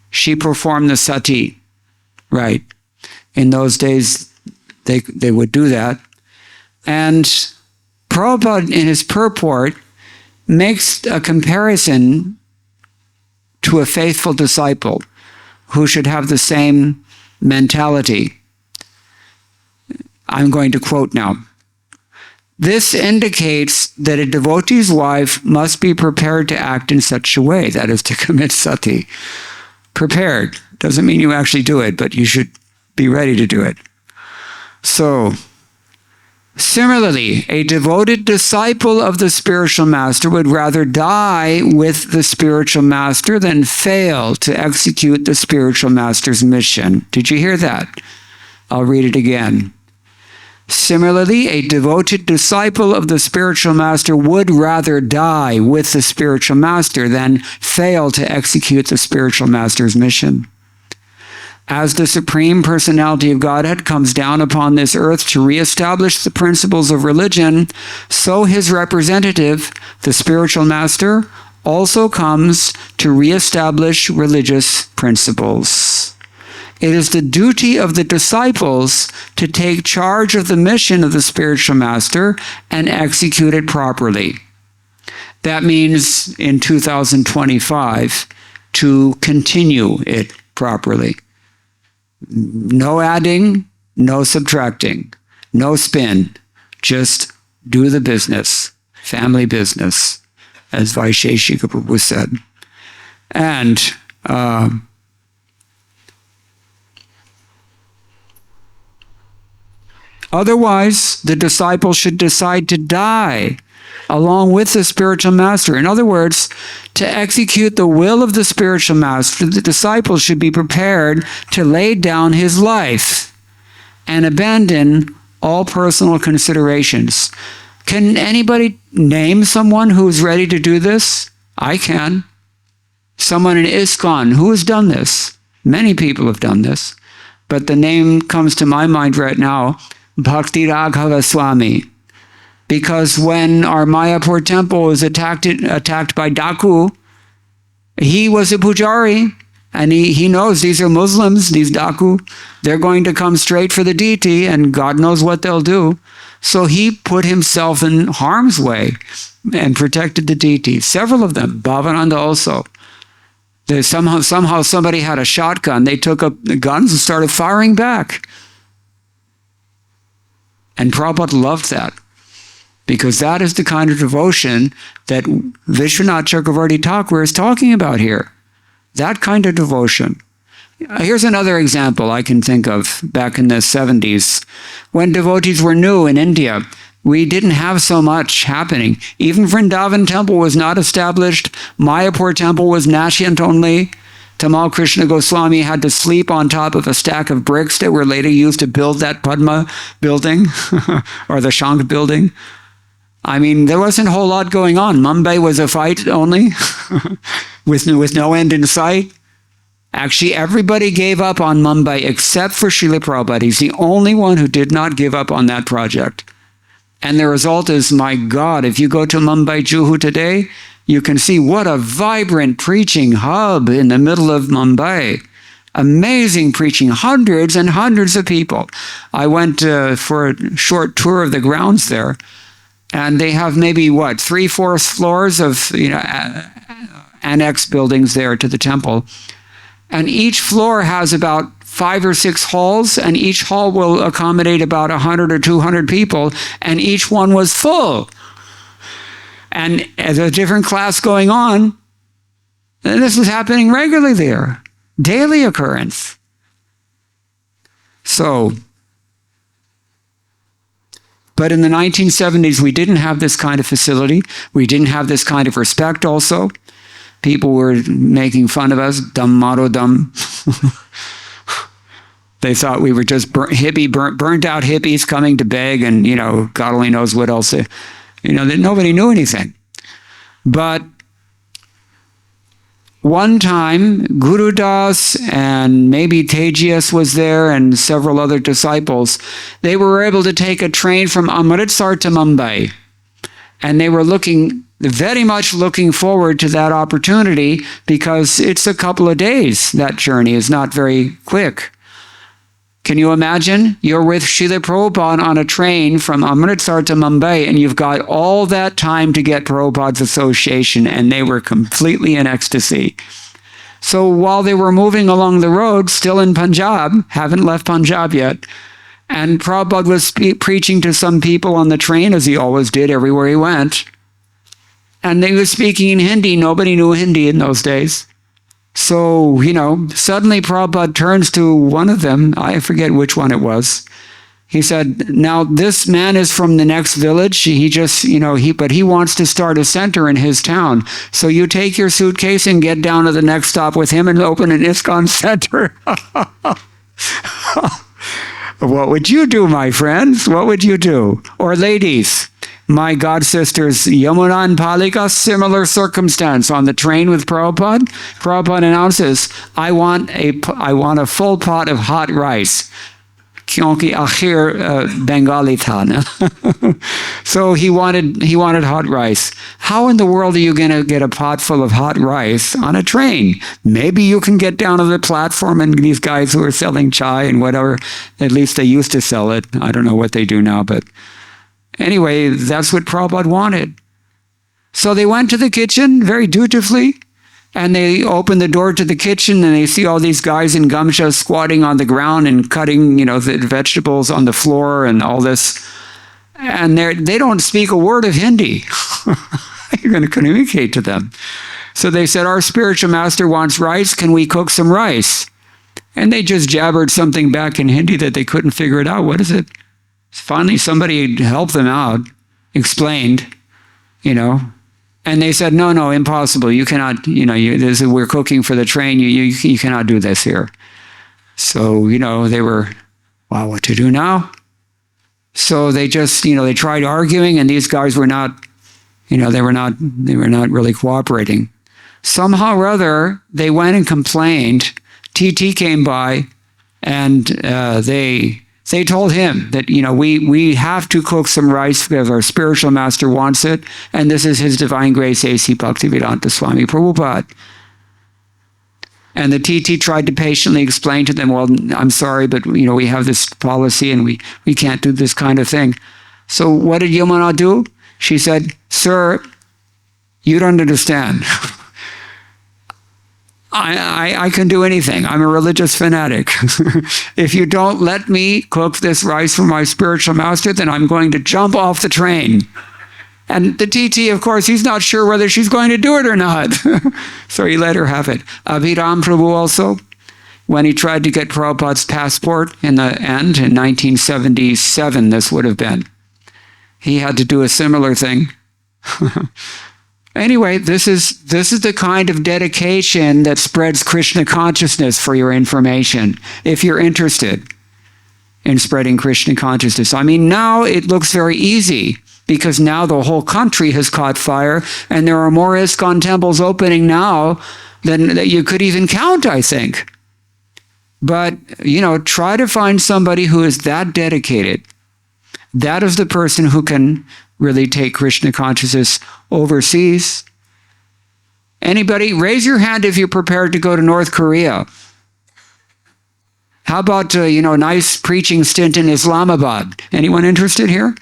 She performed the sati. Right. In those days, they would do that. And Prabhupada, in his purport, makes a comparison to a faithful disciple who should have the same mentality. I'm going to quote now. This indicates that a devotee's wife must be prepared to act in such a way, that is, to commit sati. Prepared doesn't mean you actually do it, but you should be ready to do it. So, similarly, a devoted disciple of the spiritual master would rather die with the spiritual master than fail to execute the spiritual master's mission. Did you hear that? I'll read it again. Similarly, a devoted disciple of the spiritual master would rather die with the spiritual master than fail to execute the spiritual master's mission. As the Supreme Personality of Godhead comes down upon this earth to reestablish the principles of religion, so his representative, the spiritual master, also comes to reestablish religious principles. It is the duty of the disciples to take charge of the mission of the spiritual master and execute it properly. That means in 2025 to continue it properly. No adding, no subtracting, no spin. Just do the business, family business, as Vaisheshika Prabhu said. And otherwise, the disciple should decide to die along with the spiritual master. In other words, to execute the will of the spiritual master, the disciple should be prepared to lay down his life and abandon all personal considerations. Can anybody name someone who's ready to do this? I can. Someone in ISKCON who has done this. Many people have done this. But the name comes to my mind right now, Bhakti-Raghava Swami. Because when our Mayapur temple was attacked by Daku, he was a pujari, and he knows these are Muslims, these Daku. They're going to come straight for the deity, and God knows what they'll do. So he put himself in harm's way and protected the deity. Several of them, Bhavananda also. Somehow somebody had a shotgun. They took up the guns and started firing back. And Prabhupada loved that. Because that is the kind of devotion that Vishwanath Chakravarti Thakur is talking about here. That kind of devotion. Here's another example I can think of back in the 70s. When devotees were new in India, we didn't have so much happening. Even Vrindavan temple was not established. Mayapur temple was nascent only. Tamal Krishna Goswami had to sleep on top of a stack of bricks that were later used to build that Padma building or the Shankh building. I mean, there wasn't a whole lot going on. Mumbai was a fight only, with no end in sight. Actually, everybody gave up on Mumbai except for Srila Prabhupada. He's the only one who did not give up on that project. And the result is, my God, if you go to Mumbai Juhu today, you can see what a vibrant preaching hub in the middle of Mumbai. Amazing preaching, hundreds and hundreds of people. I went for a short tour of the grounds there. And they have maybe, 3/4 floors of annex buildings there to the temple. And each floor has about 5 or 6 halls, and each hall will accommodate about 100 or 200 people, and each one was full. And as a different class going on, and this was happening regularly there. Daily occurrence. But in the 1970s, we didn't have this kind of facility. We didn't have this kind of respect also. People were making fun of us, dumb motto dumb. They thought we were just burnt out hippies coming to beg and, God only knows what else. That nobody knew anything. But one time, Guru Das and maybe Tejas was there and several other disciples. They were able to take a train from Amritsar to Mumbai. And they were very much looking forward to that opportunity because it's a couple of days. That journey is not very quick. Can you imagine? You're with Srila Prabhupada on a train from Amritsar to Mumbai, and you've got all that time to get Prabhupada's association, and they were completely in ecstasy. So while they were moving along the road, still in Punjab, haven't left Punjab yet, and Prabhupada was preaching to some people on the train, as he always did everywhere he went, and they were speaking in Hindi. Nobody knew Hindi in those days. So, suddenly Prabhupada turns to one of them. I forget which one it was. He said, now this man is from the next village. But he wants to start a center in his town. So you take your suitcase and get down to the next stop with him and open an ISKCON center. What would you do, my friends? What would you do? Or ladies, my god sisters, Yamuna and Palika, similar circumstance on the train with Prabhupada. Prabhupada announces, I want a full pot of hot rice. Kyonki akhir Bengali tha na. So he wanted hot rice. How in the world are you going to get a pot full of hot rice on a train? Maybe you can get down to the platform and these guys who are selling chai and whatever, at least they used to sell it. I don't know what they do now, but anyway, that's what Prabhupada wanted. So they went to the kitchen very dutifully, and they open the door to the kitchen and they see all these guys in gamchas squatting on the ground and cutting, the vegetables on the floor and all this. And they don't speak a word of Hindi. You're going to communicate to them. So they said, our spiritual master wants rice. Can we cook some rice? And they just jabbered something back in Hindi that they couldn't figure it out. What is it? Finally, somebody helped them out, explained, and they said, no, impossible. You cannot, we're cooking for the train. You cannot do this here. So, they were, wow, what to do now? So they just, they tried arguing, and these guys were not, they were not really cooperating. Somehow or other, they went and complained. TT came by, and they told him that, we have to cook some rice because our spiritual master wants it, and this is His Divine Grace A.C. Bhaktivedanta Swami Prabhupada. And the TT tried to patiently explain to them, well, I'm sorry, but, we have this policy and we can't do this kind of thing. So what did Yamuna do? She said, sir, you don't understand. I can do anything. I'm a religious fanatic. If you don't let me cook this rice for my spiritual master, then I'm going to jump off the train. And the TT, of course, he's not sure whether she's going to do it or not. So he let her have it. Abhiram Prabhu also, when he tried to get Prabhupada's passport in the end, in 1977, this would have been, he had to do a similar thing. Anyway, this is the kind of dedication that spreads Krishna consciousness, for your information, if you're interested in spreading Krishna consciousness. I mean, now it looks very easy because now the whole country has caught fire and there are more ISKCON temples opening now than that you could even count, I think. But, try to find somebody who is that dedicated. That is the person who can really take Krishna consciousness overseas. Anybody? Raise your hand if you're prepared to go to North Korea. How about, a nice preaching stint in Islamabad? Anyone interested here?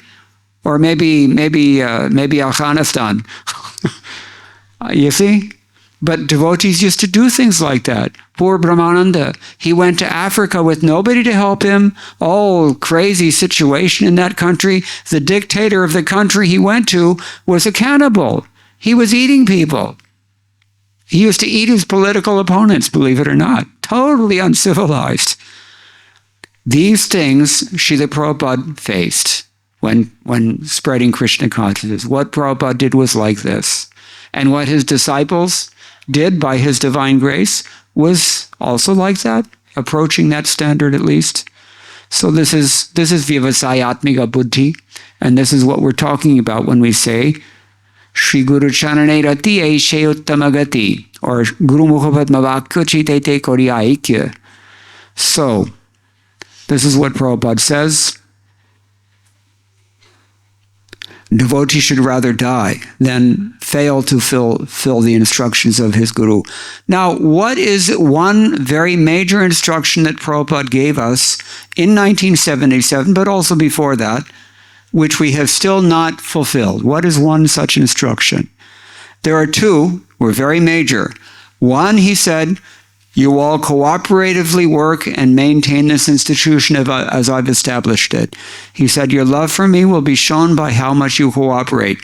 Or maybe Afghanistan. You see? But devotees used to do things like that. Poor Brahmananda, he went to Africa with nobody to help him. Oh, crazy situation in that country. The dictator of the country he went to was a cannibal. He was eating people. He used to eat his political opponents, believe it or not. Totally uncivilized. These things Srila Prabhupada faced when spreading Krishna consciousness. What Prabhupada did was like this. And what his disciples did by His divine grace was also like that, approaching that standard at least. So this is Vyavasayatmika Buddhi, and this is what we're talking about when we say Shri Guru Charane Rati Aishe Uttamagati, or Guru Mukhapadma Vakya Chitete Koriya Aikya. So this is what Prabhupada says. Devotee should rather die than fail to fill the instructions of his guru. Now, what is one very major instruction that Prabhupada gave us in 1977, but also before that, which we have still not fulfilled? What is one such instruction? There are two, were very major. One, he said, you all cooperatively work and maintain this institution as I've established it. He said, your love for me will be shown by how much you cooperate.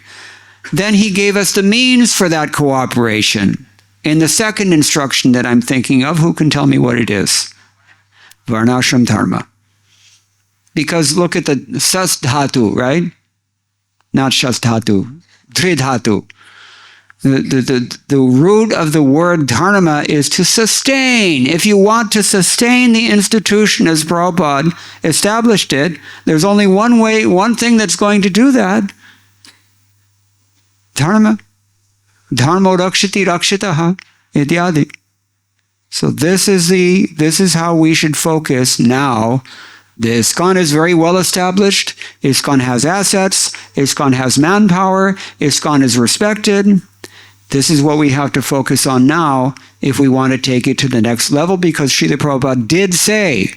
Then he gave us the means for that cooperation. In the second instruction that I'm thinking of, who can tell me what it is? Varnashram Dharma. Because look at the sas dhatu, right? Not shas dhatu, dri dhatu. The root of the word dharma is to sustain. If you want to sustain the institution as Prabhupada established it, there's only one way, one thing that's going to do that. Dharma. Dharma rakshati rakshitaha ityadi. So this is how we should focus now. The ISKCON is very well established. ISKCON has assets. ISKCON has manpower. ISKCON is respected. This is what we have to focus on now if we want to take it to the next level, because Srila Prabhupada did say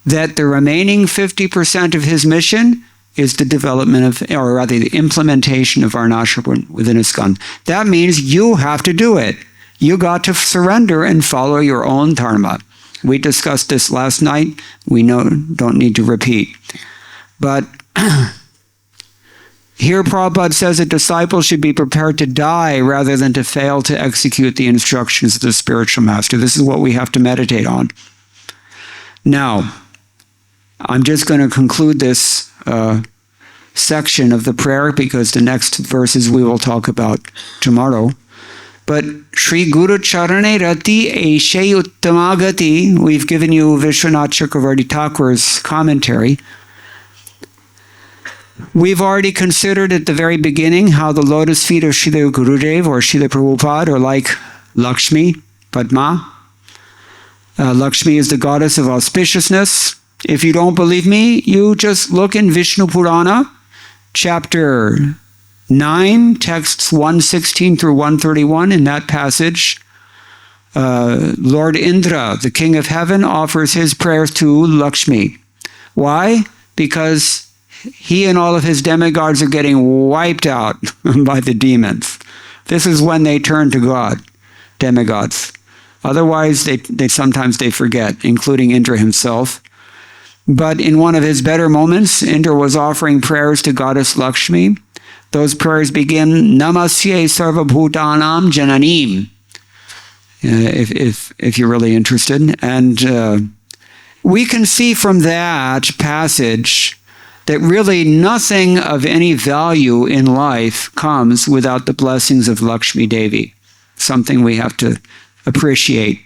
that the remaining 50% of his mission is the development of, or rather the implementation of Varnashram within ISKCON. That means you have to do it. You got to surrender and follow your own dharma. We discussed this last night. We don't need to repeat. But here Prabhupada says a disciple should be prepared to die rather than to fail to execute the instructions of the spiritual master. This is what we have to meditate on. Now, I'm just going to conclude this section of the prayer, because the next verses we will talk about tomorrow. But Sri Guru Charane Rati Eshe Uttamagati, we've given you Vishwanath Chakravarti Thakur's commentary. We've already considered at the very beginning how the lotus feet of Srila Gurudev or Srila Prabhupada are like Lakshmi, Padma. Lakshmi is the goddess of auspiciousness. If you don't believe me, you just look in Vishnu Purana, chapter 9, texts 116 through 131. In that passage, Lord Indra, the king of heaven, offers his prayers to Lakshmi. Why? Because he and all of his demigods are getting wiped out by the demons. This is when they turn to God, demigods. Otherwise, they sometimes forget, including Indra himself. But in one of his better moments, Indra was offering prayers to Goddess Lakshmi. Those prayers begin, Namasye Sarvabhutanam Jananim, if you're really interested. And we can see from that passage that really nothing of any value in life comes without the blessings of Lakshmi Devi, something we have to appreciate.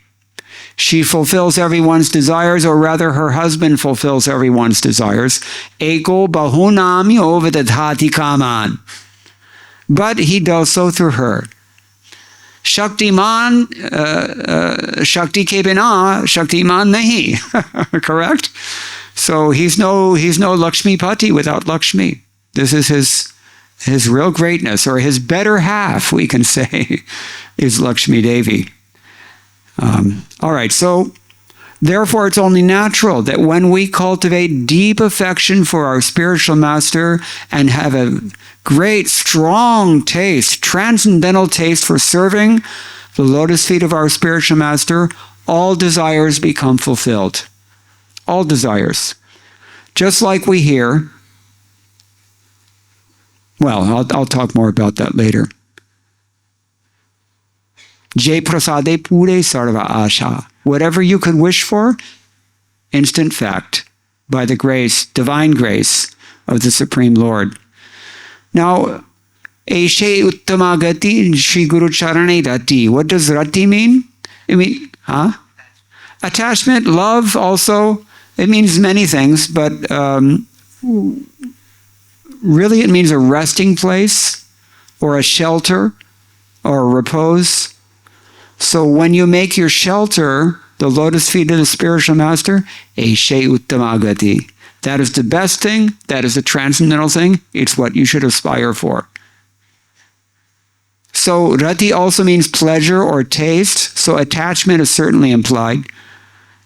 She fulfills everyone's desires, or rather her husband fulfills everyone's desires. Eko bahunam yovedadhati kaman. But he does so through her. Shaktiman, Shakti ke bina, Shaktiman nahi. Correct? So he's no Lakshmi Pati without Lakshmi. This is his real greatness, or his better half, we can say, is Lakshmi Devi. All right, so therefore it's only natural that when we cultivate deep affection for our spiritual master and have a great, strong taste, transcendental taste for serving the lotus feet of our spiritual master, all desires become fulfilled. All desires. Just like we hear, well, I'll talk more about that later. Jai prasade pure sarva asha. Whatever you could wish for, instant fact, by the grace, divine grace of the Supreme Lord. Now, Eshe Uttamagati Sri Guru Charane Rati. What does Rati mean? I mean, attachment, love also. It means many things, but really it means a resting place or a shelter or a repose. So when you make your shelter the lotus feet of the spiritual master, Eshe Uttamagati. That is the best thing. That is the transcendental thing. It's what you should aspire for. So Rati also means pleasure or taste. So attachment is certainly implied.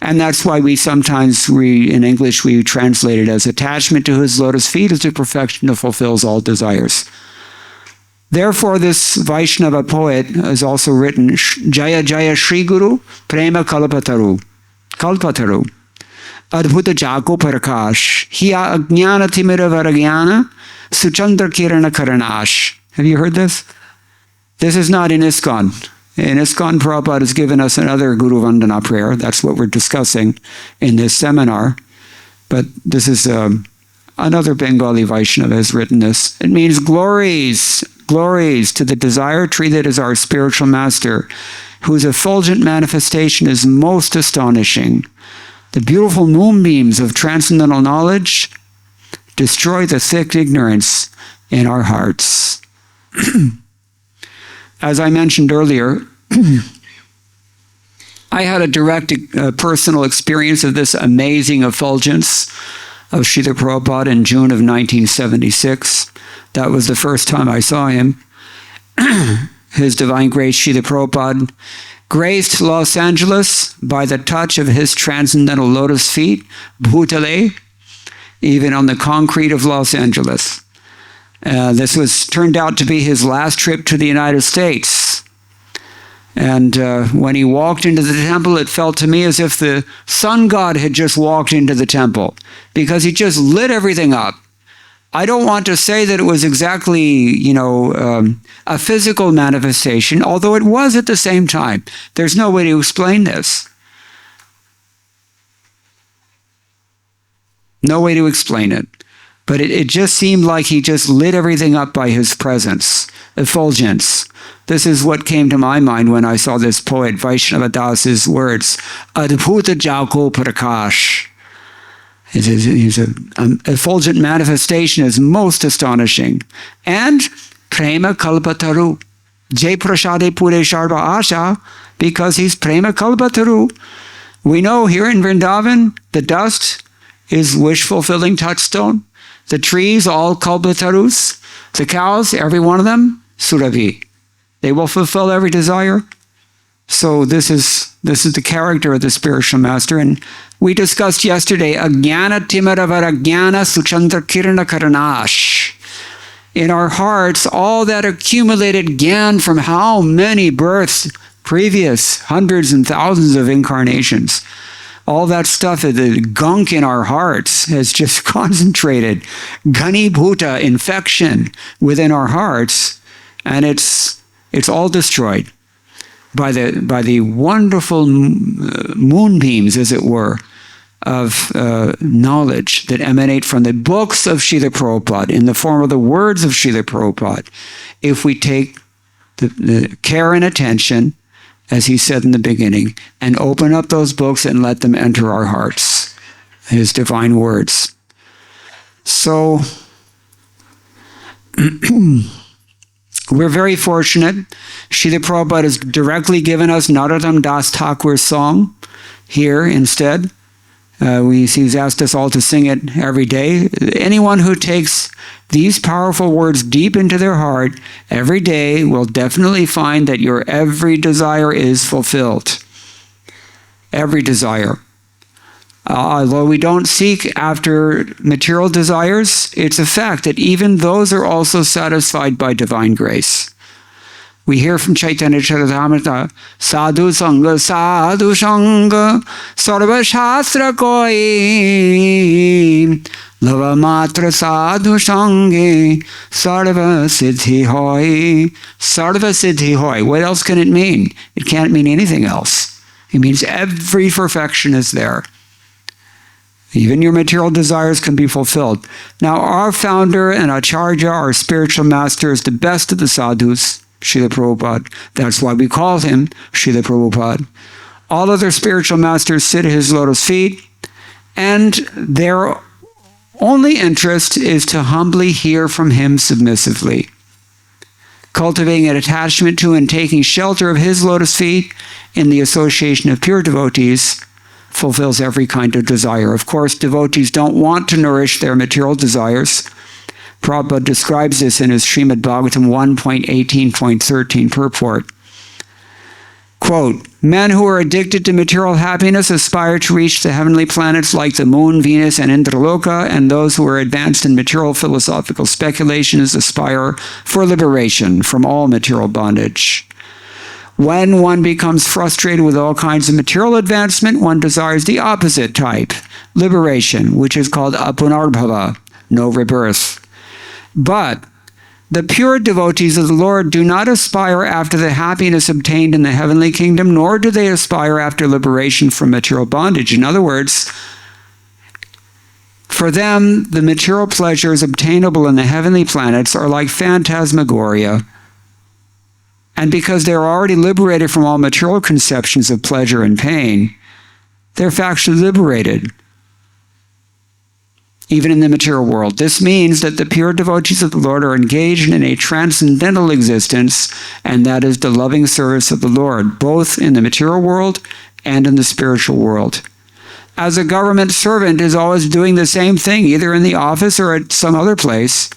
And that's why we sometimes, in English, we translate it as attachment to his lotus feet is the perfection that fulfills all desires. Therefore, this Vaishnava poet has also written, Jaya Jaya Shri Guru Prema Kalpataru. Kalpataru. Adbhuta Jako Parakash. Hiya Ajnana Timira Varagyana Suchandra Kirana Karanash. Have you heard this? This is not in ISKCON. In ISKCON, Prabhupada has given us another Guru Vandana prayer. That's what we're discussing in this seminar. But this is another Bengali Vaishnava has written this. It means glories glories to the desire tree that is our spiritual master, whose effulgent manifestation is most astonishing. The beautiful moonbeams of transcendental knowledge destroy the thick ignorance in our hearts. As I mentioned earlier, I had a direct personal experience of this amazing effulgence of Srila Prabhupada in June of 1976. That was the first time I saw him. His Divine Grace Srila Prabhupada graced Los Angeles by the touch of his transcendental lotus feet, Bhutale, even on the concrete of Los Angeles. This turned out to be his last trip to the United States. And when he walked into the temple, it felt to me as if the sun god had just walked into the temple, because he just lit everything up. I don't want to say that it was exactly, a physical manifestation, although it was at the same time. There's no way to explain this. No way to explain it. But it just seemed like he just lit everything up by his presence, effulgence. This is what came to my mind when I saw this poet Vaishnava Das's words, Adbhuta Jako Prakash. His effulgent manifestation is most astonishing. And Prema Kalpataru. Jai Prashade Pure Sharva Asha, because he's Prema Kalpataru. We know here in Vrindavan, the dust is wish-fulfilling touchstone. The trees, all Kalpatarus. The cows, every one of them, Surabhi. They will fulfill every desire. So this is the character of the spiritual master. And we discussed yesterday, Ajnana Timaravara Jnana Suchandra Kirana Karanash. In our hearts, all that accumulated jnana from how many births, previous hundreds and thousands of incarnations, all that stuff, the gunk in our hearts has just concentrated. Gani Bhuta, infection within our hearts, and it's all destroyed by the wonderful moonbeams, as it were, of knowledge that emanate from the books of Srila Prabhupada in the form of the words of Srila Prabhupada. If we take the care and attention, as he said in the beginning, and open up those books and let them enter our hearts, his divine words. So, we're very fortunate. Srila Prabhupada has directly given us Narottam Das Thakur's song here instead. He's asked us all to sing it every day. Anyone who takes these powerful words deep into their heart every day will definitely find that your every desire is fulfilled. Every desire. Although we don't seek after material desires, it's a fact that even those are also satisfied by divine grace. We hear from Chaitanya Charitamrita, Sadhu Sangha, Sarva Shastra Koi, Lava Matra Sadhu Sange, Sarva Siddhi Hoy. Sarva Siddhi Hoy. What else can it mean? It can't mean anything else. It means every perfection is there. Even your material desires can be fulfilled. Now, our founder and Acharya, our spiritual master, is the best of the sadhus, Srila Prabhupada. That's why we call him Srila Prabhupada. All other spiritual masters sit at his lotus feet, and their only interest is to humbly hear from him submissively. Cultivating an attachment to and taking shelter of his lotus feet in the association of pure devotees fulfills every kind of desire. Of course, devotees don't want to nourish their material desires. Prabhupada describes this in his Srimad Bhagavatam 1.18.13 purport. Quote, men who are addicted to material happiness aspire to reach the heavenly planets like the moon, Venus, and Indraloka, and those who are advanced in material philosophical speculations aspire for liberation from all material bondage. When one becomes frustrated with all kinds of material advancement, one desires the opposite type, liberation, which is called apunarbhava, no rebirth. But the pure devotees of the Lord do not aspire after the happiness obtained in the heavenly kingdom, nor do they aspire after liberation from material bondage. In other words, For them, the material pleasures obtainable in the heavenly planets are like phantasmagoria. And because they are already liberated from all material conceptions of pleasure and pain, they're factually liberated, even in the material world. This means that the pure devotees of the Lord are engaged in a transcendental existence, and that is the loving service of the Lord, both in the material world and in the spiritual world. As a government servant is always doing the same thing, either in the office or at some other place,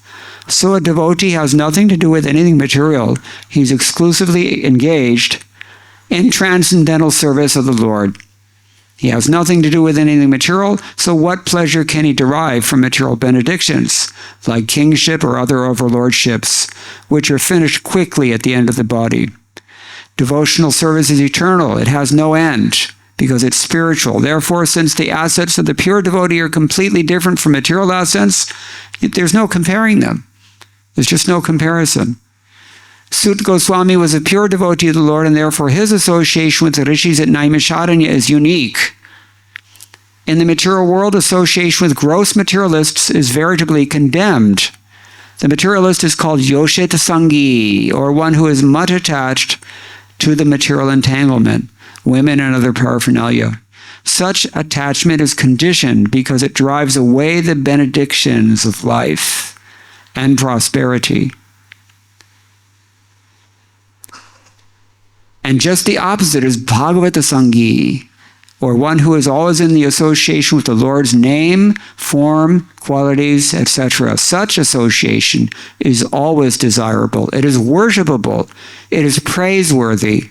so a devotee has nothing to do with anything material. He's exclusively engaged in transcendental service of the Lord. He has nothing to do with anything material, so what pleasure can he derive from material benedictions, like kingship or other overlordships, which are finished quickly at the end of the body? Devotional service is eternal. It has no end, because it's spiritual. Therefore, since the assets of the pure devotee are completely different from material assets, there's no comparing them. There's just no comparison. Sut Goswami was a pure devotee of the Lord, and therefore his association with the rishis at Naimisharanya is unique. In the material world, association with gross materialists is veritably condemned. The materialist is called Yoshet Sangi, or one who is much attached to the material entanglement, women and other paraphernalia. Such attachment is conditioned because it drives away the benedictions of life and prosperity. And just the opposite is Bhagavata Sangi, or one who is always in the association with the Lord's name, form, qualities, etc. Such association is always desirable. It is worshipable. It is praiseworthy.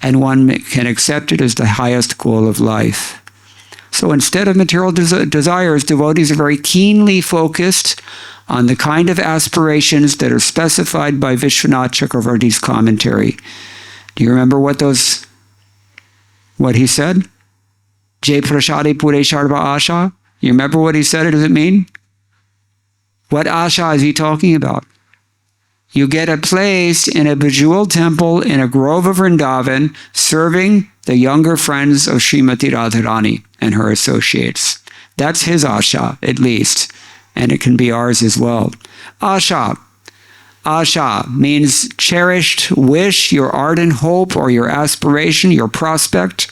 And one can accept it as the highest goal of life. So instead of material desires, devotees are very keenly focused on the kind of aspirations that are specified by Vishwanath Chakravarti's commentary. Do you remember what he said? Jai prashadi pure sharva asha. You remember what he said? What does it mean? What asha is he talking about? You get a place in a bejeweled temple in a grove of Vrindavan, serving the younger friends of Srimati Radharani and her associates. That's his asha, at least, and it can be ours as well. Asha. Asha means cherished wish, your ardent hope, or your aspiration, your prospect.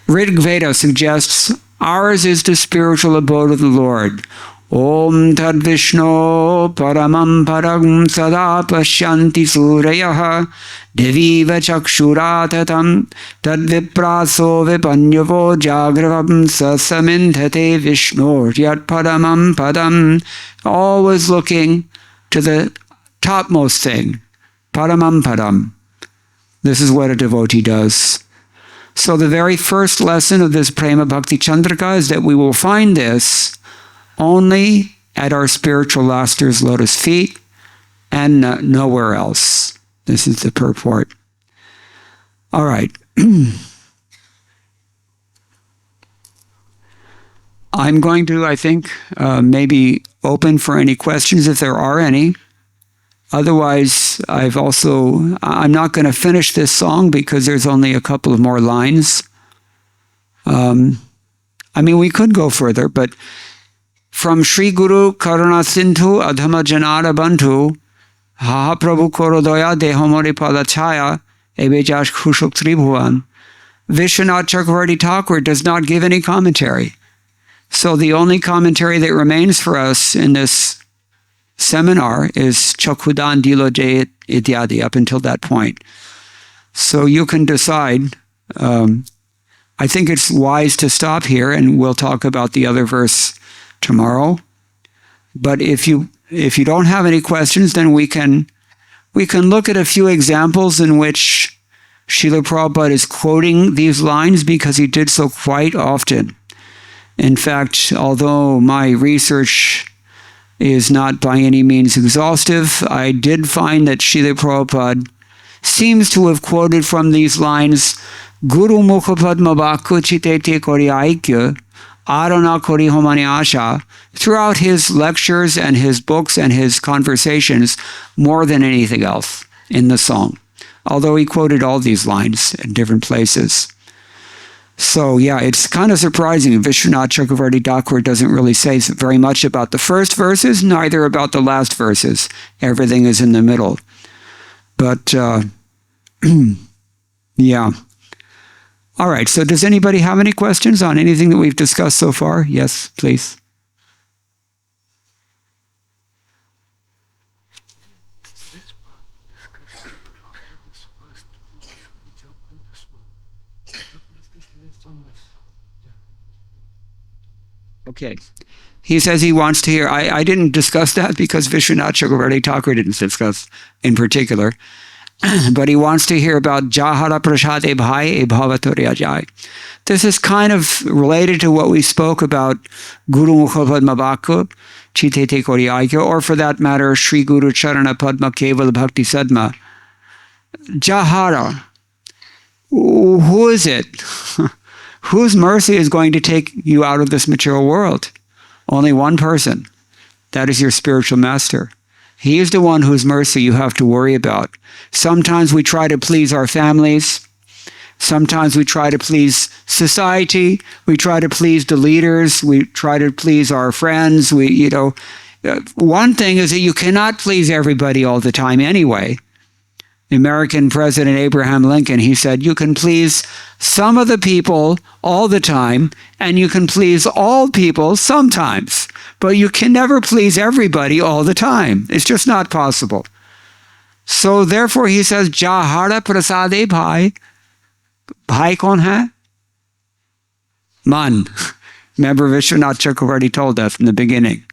Rig Veda suggests ours is the spiritual abode of the Lord. Om Tad Vishno Paramam Paragum Sada Pashyanti Suryaha Deviva Chakshuratatam Tad Vipraso Vipanyavo Jagravam Sasamindhate Vishno Yat Paramam Padam. Always looking to the topmost thing, Paramam Padam. This is what a devotee does. So the very first lesson of this Prema Bhakti Chandrika is that we will find this only at our spiritual master's lotus feet and nowhere else. This is the purport. All right. I'm going to, I think, maybe open for any questions if there are any. Otherwise, I'm not going to finish this song because there's only a couple of more lines. We could go further, but from Sri Guru Karuna Sindhu Adhama Janara Bandhu Haha Prabhu Korodoya Dehomori Padachaya Ebejash Khushuk Tribhuvan. Vishwanath Chakravarti Thakur does not give any commentary. So the only commentary that remains for us in this seminar is Chakudan Dilo Jay Ityadi up until that point. So you can decide. I think it's wise to stop here, and we'll talk about the other verse tomorrow. But if you don't have any questions, then we can look at a few examples in which Srila Prabhupada is quoting these lines, because he did so quite often. In fact, although my research is not by any means exhaustive, I did find that Srila Prabhupada seems to have quoted from these lines, Guru Mukhapadma Bhakku Chitete Kori Aikya Arana Kori Homani Asha, throughout his lectures and his books and his conversations more than anything else in the song. Although he quoted all these lines in different places. So yeah, it's kind of surprising. Vishwanath Chakravarti Thakur doesn't really say very much about the first verses, neither about the last verses. Everything is in the middle. But yeah. All right, so does anybody have any questions on anything that we've discussed so far? Yes, please. Okay. He says he wants to hear. I didn't discuss that because Vishwanath Chakravarti Thakur didn't discuss in particular. But he wants to hear about Jahara Prasade Bhai E Bhavaturya Jai. This is kind of related to what we spoke about Guru Mukha Padma Bhakya, Chitete Kori Aikya, or for that matter, Sri Guru Charana Padma Keval Bhakti Sadma. Jahara. Who is it? Whose mercy is going to take you out of this material world? Only one person. That is your spiritual master. He is the one whose mercy you have to worry about. Sometimes we try to please our families. Sometimes we try to please society. We try to please the leaders. We try to please our friends. One thing is that you cannot please everybody all the time anyway. American President Abraham Lincoln, he said, you can please some of the people all the time, and you can please all people sometimes, but you can never please everybody all the time. It's just not possible. So therefore he says, Jahara Prasade Bhai. Bhai kaun hai? Man. Remember Vishwanath Chakravarti told us in the beginning.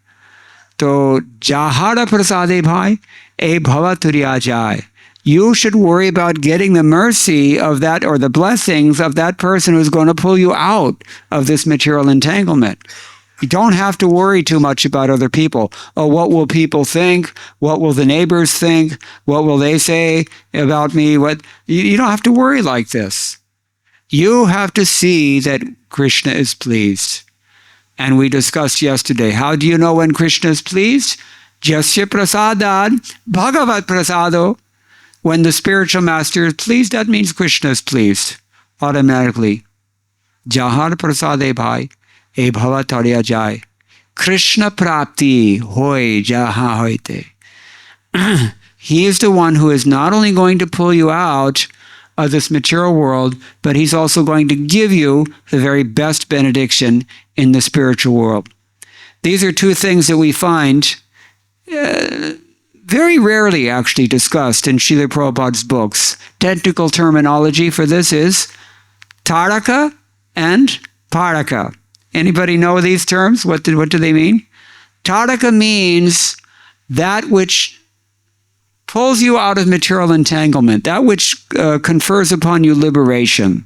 So Jahara Prasade Bhai, E Bhavaturya Jai. You should worry about getting the mercy of that or the blessings of that person who's going to pull you out of this material entanglement. You don't have to worry too much about other people. Oh, what will people think? What will the neighbors think? What will they say about me? You don't have to worry like this. You have to see that Krishna is pleased. And we discussed yesterday, how do you know when Krishna is pleased? Jasya prasadad bhagavad prasado. When the spiritual master is pleased, that means Krishna is pleased automatically. Jahar prasade bhai, e bhavatarya jai. Krishna prapti hoy jaha hoite. He is the one who is not only going to pull you out of this material world, but he's also going to give you the very best benediction in the spiritual world. These are two things that we find very rarely actually discussed in Srila Prabhupada's books. Technical terminology for this is Taraka and Paraka. Anybody know these terms? What do they mean? Taraka means that which pulls you out of material entanglement, that which confers upon you liberation.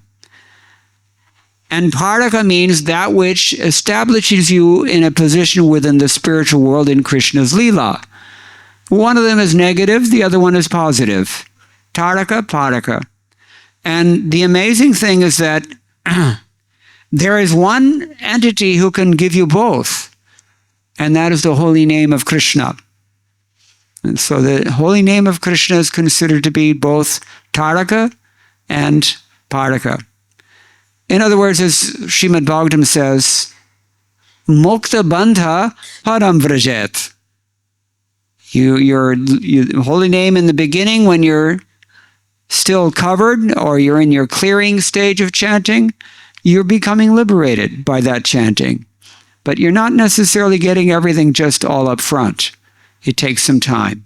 And Paraka means that which establishes you in a position within the spiritual world in Krishna's Leela. One of them is negative, the other one is positive. Taraka, Paraka. And the amazing thing is that there is one entity who can give you both, and that is the holy name of Krishna. And so the holy name of Krishna is considered to be both Taraka and Paraka. In other words, as Srimad Bhagavatam says, Mukta Bandha Param Vrajet. Your holy name in the beginning when you're still covered or you're in your clearing stage of chanting, you're becoming liberated by that chanting. But you're not necessarily getting everything just all up front. It takes some time.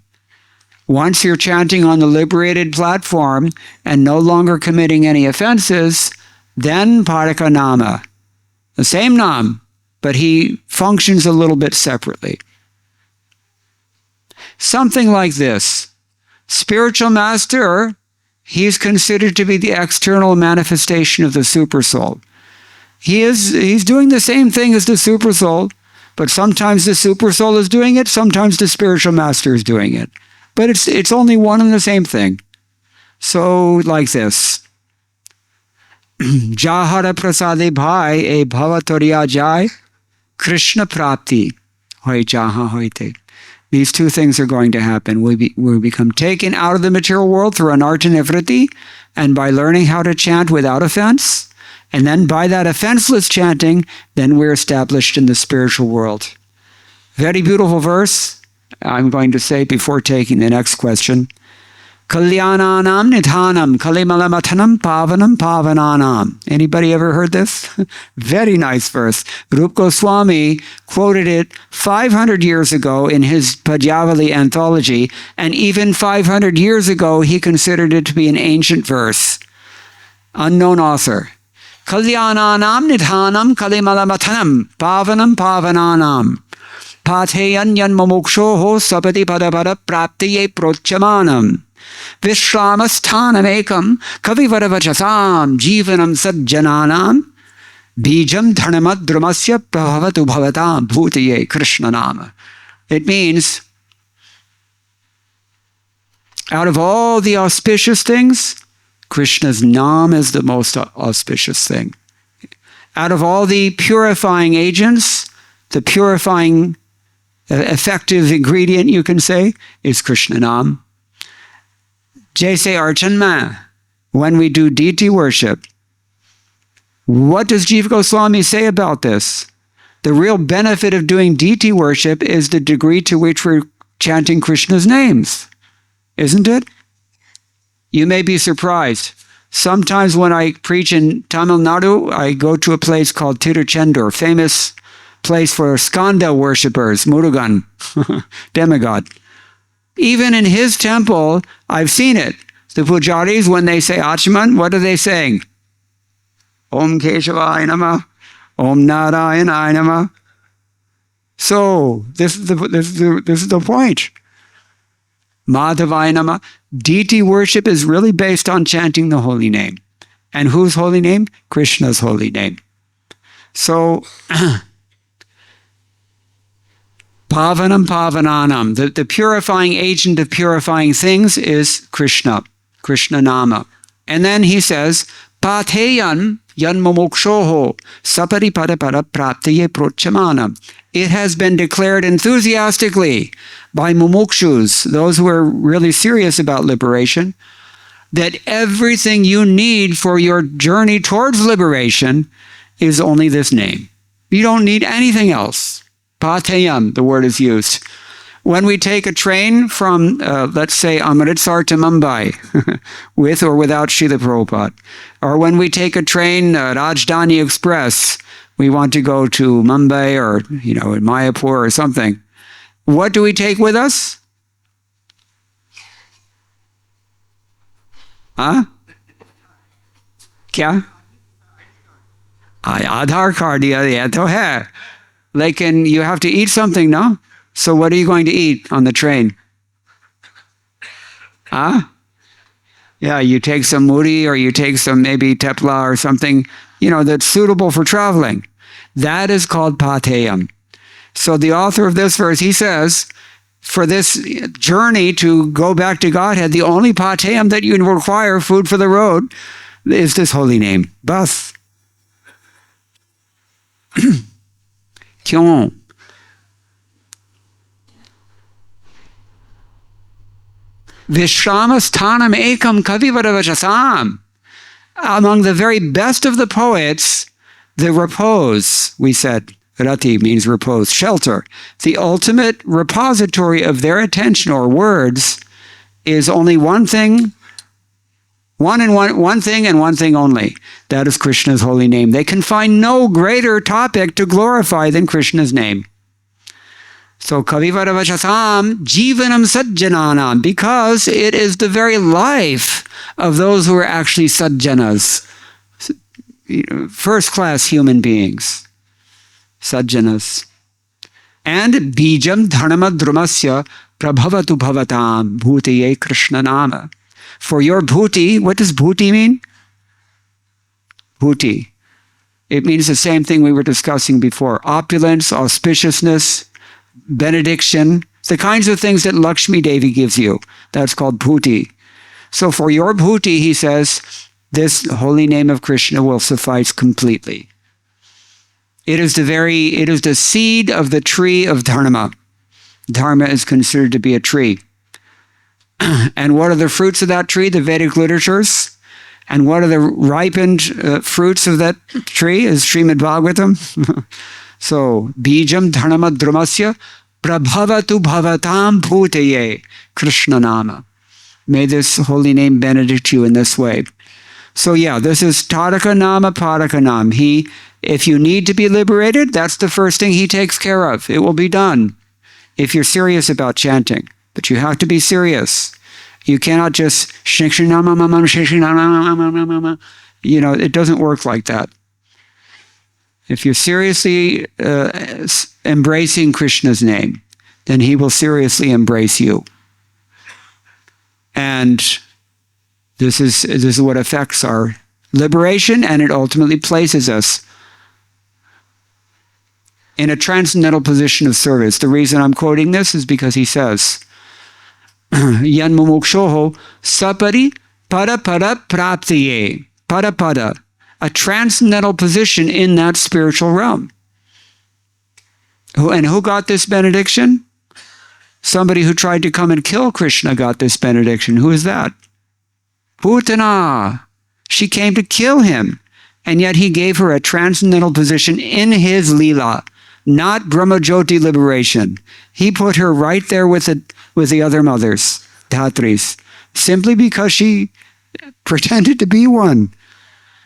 Once you're chanting on the liberated platform and no longer committing any offenses, then Paraka Nama. The same Nam, but he functions a little bit separately. Something like this. Spiritual master, he's considered to be the external manifestation of the supersoul. He's doing the same thing as the supersoul, but sometimes the supersoul is doing it, sometimes the spiritual master is doing it. But it's only one and the same thing. So, like this. Jahara prasade bhai e bhavatarya jai, Krishna prapti hoy jaha hoite. These two things are going to happen. We become taken out of the material world through anartha nivriti, and by learning how to chant without offense, And then by that offenseless chanting, then we're established in the spiritual world. Very beautiful verse, I'm going to say before taking the next question. Kalyananam nidhanam kalimalamathanam pavanam pavananam. Anybody ever heard this? Very nice verse. Rupa Goswami quoted it 500 years ago in his Padyavali anthology, and even 500 years ago he considered it to be an ancient verse. Unknown author. Kalyananam nidhanam kalimalamathanam pavanam pavananam. Patheyan yanmamokshoho sapati padapada praptiye prochamanam. Vishramastanamekam kavivaravachasam jivanam sajjananam bijam dharnamadrumasya prabhavatu bhavatam bhutiye krishnanama. It means, out of all the auspicious things, Krishna's Nam is the most auspicious thing. Out of all the purifying agents, the purifying effective ingredient, you can say, is Krishna Nam. Jaise Archanma, when we do deity worship, what does Jiva Goswami say about this? The real benefit of doing deity worship is the degree to which we're chanting Krishna's names, isn't it? You may be surprised. Sometimes when I preach in Tamil Nadu, I go to a place called Tiruchendur, famous place for Skanda worshippers, Murugan, demigod. Even in his temple, I've seen it. The pujaris, when they say Achman, what are they saying? Om Keshavaya Namah, Om Narayana Namah. So, this is the point. Madhavaya Namah. Deity worship is really based on chanting the holy name. And whose holy name? Krishna's holy name. So, Pavanam Pavananam, the purifying agent of purifying things is Krishna, Krishna Nama. And then he says, Patheyan yanmamokshoho saparipada praptiye prochamanam. It has been declared enthusiastically by mumukshus, those who are really serious about liberation, that everything you need for your journey towards liberation is only this name. You don't need anything else. Patayam, the word is used. When we take a train from, let's say, Amritsar to Mumbai, with or without Srila Prabhupada, or when we take a train, Rajdhani Express, we want to go to Mumbai or, in Mayapur or something. What do we take with us? Huh? Kya? Aadhaar card, yeah, to hai. You have to eat something, no? So what are you going to eat on the train? Huh? Yeah, you take some muri or you take some maybe tepla or something, that's suitable for traveling. That is called pateyam. So the author of this verse, he says, for this journey to go back to Godhead, the only pateyam that you require, food for the road, is this holy name. Bas. Kyun? Vishramastanam ekam kavivaravachasam. Among the very best of the poets, the repose, we said, rati means repose, shelter. The ultimate repository of their attention or words is only one thing, one thing and one thing only. That is Krishna's holy name. They can find no greater topic to glorify than Krishna's name. So, kavivaravachasam jivanam sajjananam, because it is the very life of those who are actually sajjanas, first-class human beings, sajjanas. And bijam dharnamadrumasya prabhavatu bhavatam bhutiye krishna nama. For your bhuti, what does bhuti mean? Bhuti. It means the same thing we were discussing before. Opulence, auspiciousness, benediction, the kinds of things that Lakshmi Devi gives you. That's called bhuti. So for your bhuti, he says, this holy name of Krishna will suffice completely. It is the seed of the tree of dharma. Dharma is considered to be a tree. And what are the fruits of that tree? The Vedic literatures. And what are the ripened fruits of that tree? Is Srimad Bhagavatam. So, Bijam Dharma Drumasya Prabhavatu Bhavatam Bhutaye Krishna Nama. May this holy name benedict you in this way. So yeah, this is Tadaka Nama Padaka Nam. If you need to be liberated, that's the first thing he takes care of. It will be done if you're serious about chanting. But you have to be serious. You cannot just it doesn't work like that. If you're seriously embracing Krishna's name, then he will seriously embrace you. And this is what affects our liberation, and it ultimately places us in a transcendental position of service. The reason I'm quoting this is because he says, Yan mumukshoho sapari pada pada praptiye. Pada pada. A transcendental position in that spiritual realm. And who got this benediction? Somebody who tried to come and kill Krishna got this benediction. Who is that? Putana. She came to kill him. And yet he gave her a transcendental position in his Leela, not Brahmajyoti liberation. He put her right there with the other mothers, Dhatris, simply because she pretended to be one.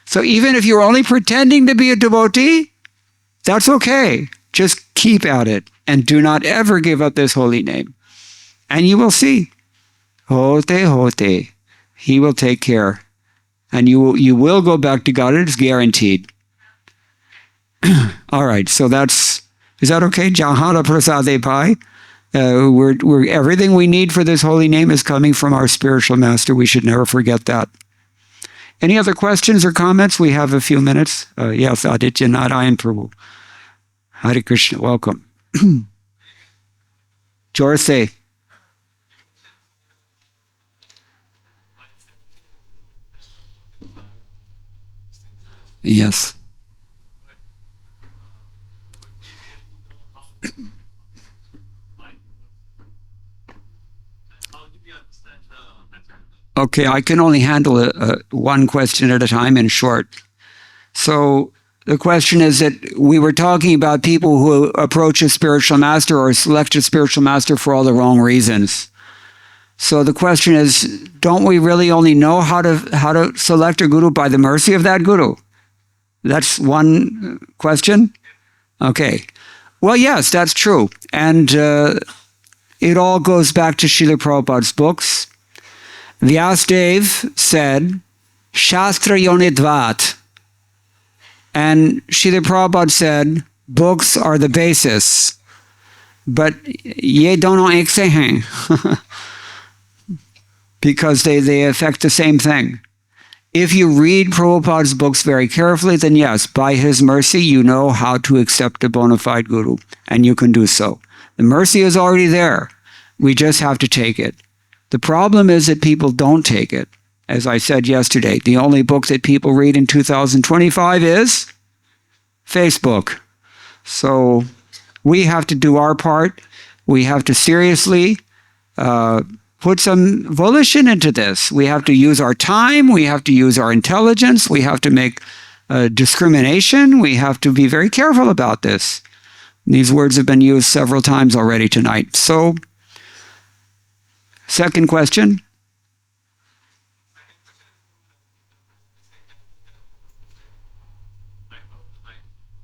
So even if you're only pretending to be a devotee, that's okay. Just keep at it and do not ever give up this holy name. And you will see. Hote, hote. He will take care. And you will go back to God. It's guaranteed. All right, so is that okay? Jahana prasade pai. Everything we need for this holy name is coming from our spiritual master. We should never forget that. Any other questions or comments? We have a few minutes. Yes, Aditya Narayan Prabhu. Hare Krishna, welcome. Jorse. Yes. Okay, I can only handle one question at a time in short. So the question is that we were talking about people who approach a spiritual master or select a spiritual master for all the wrong reasons. So the question is, don't we really only know how to select a guru by the mercy of that guru? That's one question? Okay. Well, yes, that's true. And it all goes back to Srila Prabhupada's books. Vyasadeva said, Shastra Yonidvat. And Srila Prabhupada said, books are the basis. But ye dono ek se hain. Because they affect the same thing. If you read Prabhupada's books very carefully, then yes, by his mercy, you know how to accept a bona fide guru, and you can do so. The mercy is already there. We just have to take it. The problem is that people don't take it. As I said yesterday, the only book that people read in 2025 is Facebook. So we have to do our part. We have to seriously put some volition into this. We have to use our time. We have to use our intelligence. We have to make discrimination. We have to be very careful about this. These words have been used several times already tonight. So, second question.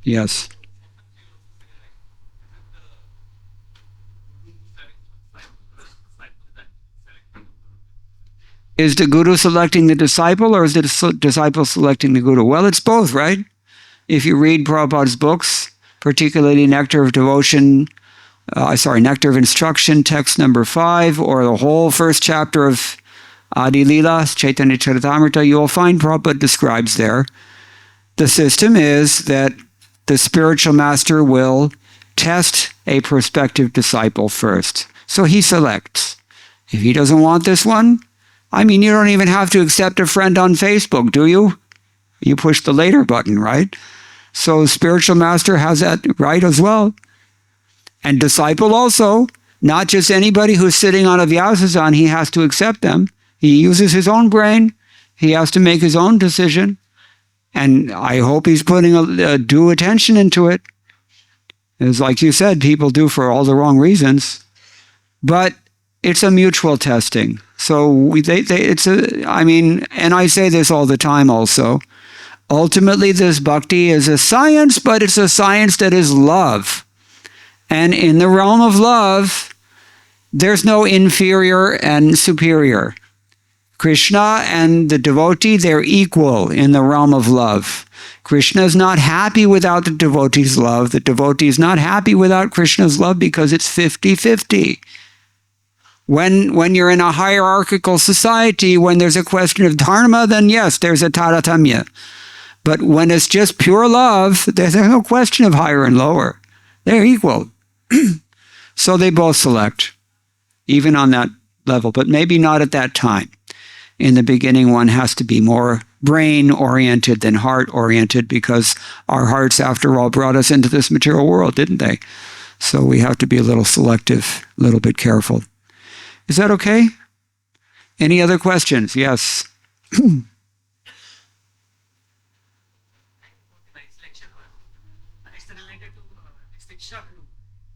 Yes. Is the guru selecting the disciple, or is the disciple selecting the guru? Well, it's both, right? If you read Prabhupada's books, particularly Nectar of Devotion, Nectar of Instruction, text number 5, or the whole first chapter of Adi Lila, Chaitanya Charitamrita, you will find Prabhupada describes there. The system is that the spiritual master will test a prospective disciple first. So he selects. If he doesn't want this one, you don't even have to accept a friend on Facebook, do you? You push the later button, right? So spiritual master has that right as well. And disciple also, not just anybody who's sitting on a Vyasasana, he has to accept them. He uses his own brain. He has to make his own decision. And I hope he's putting a due attention into it. It's like you said, people do for all the wrong reasons. But it's a mutual testing. So and I say this all the time also. Ultimately, this bhakti is a science, but it's a science that is love. And in the realm of love, there's no inferior and superior. Krishna and the devotee, they're equal in the realm of love. Krishna is not happy without the devotee's love. The devotee is not happy without Krishna's love because it's 50-50. When you're in a hierarchical society, when there's a question of dharma, then yes, there's a taratamya. But when it's just pure love, there's no question of higher and lower. They're equal. So they both select, even on that level, but maybe not at that time. In the beginning, one has to be more brain-oriented than heart-oriented because our hearts, after all, brought us into this material world, didn't they? So we have to be a little selective, a little bit careful. Is that okay? Any other questions? Yes.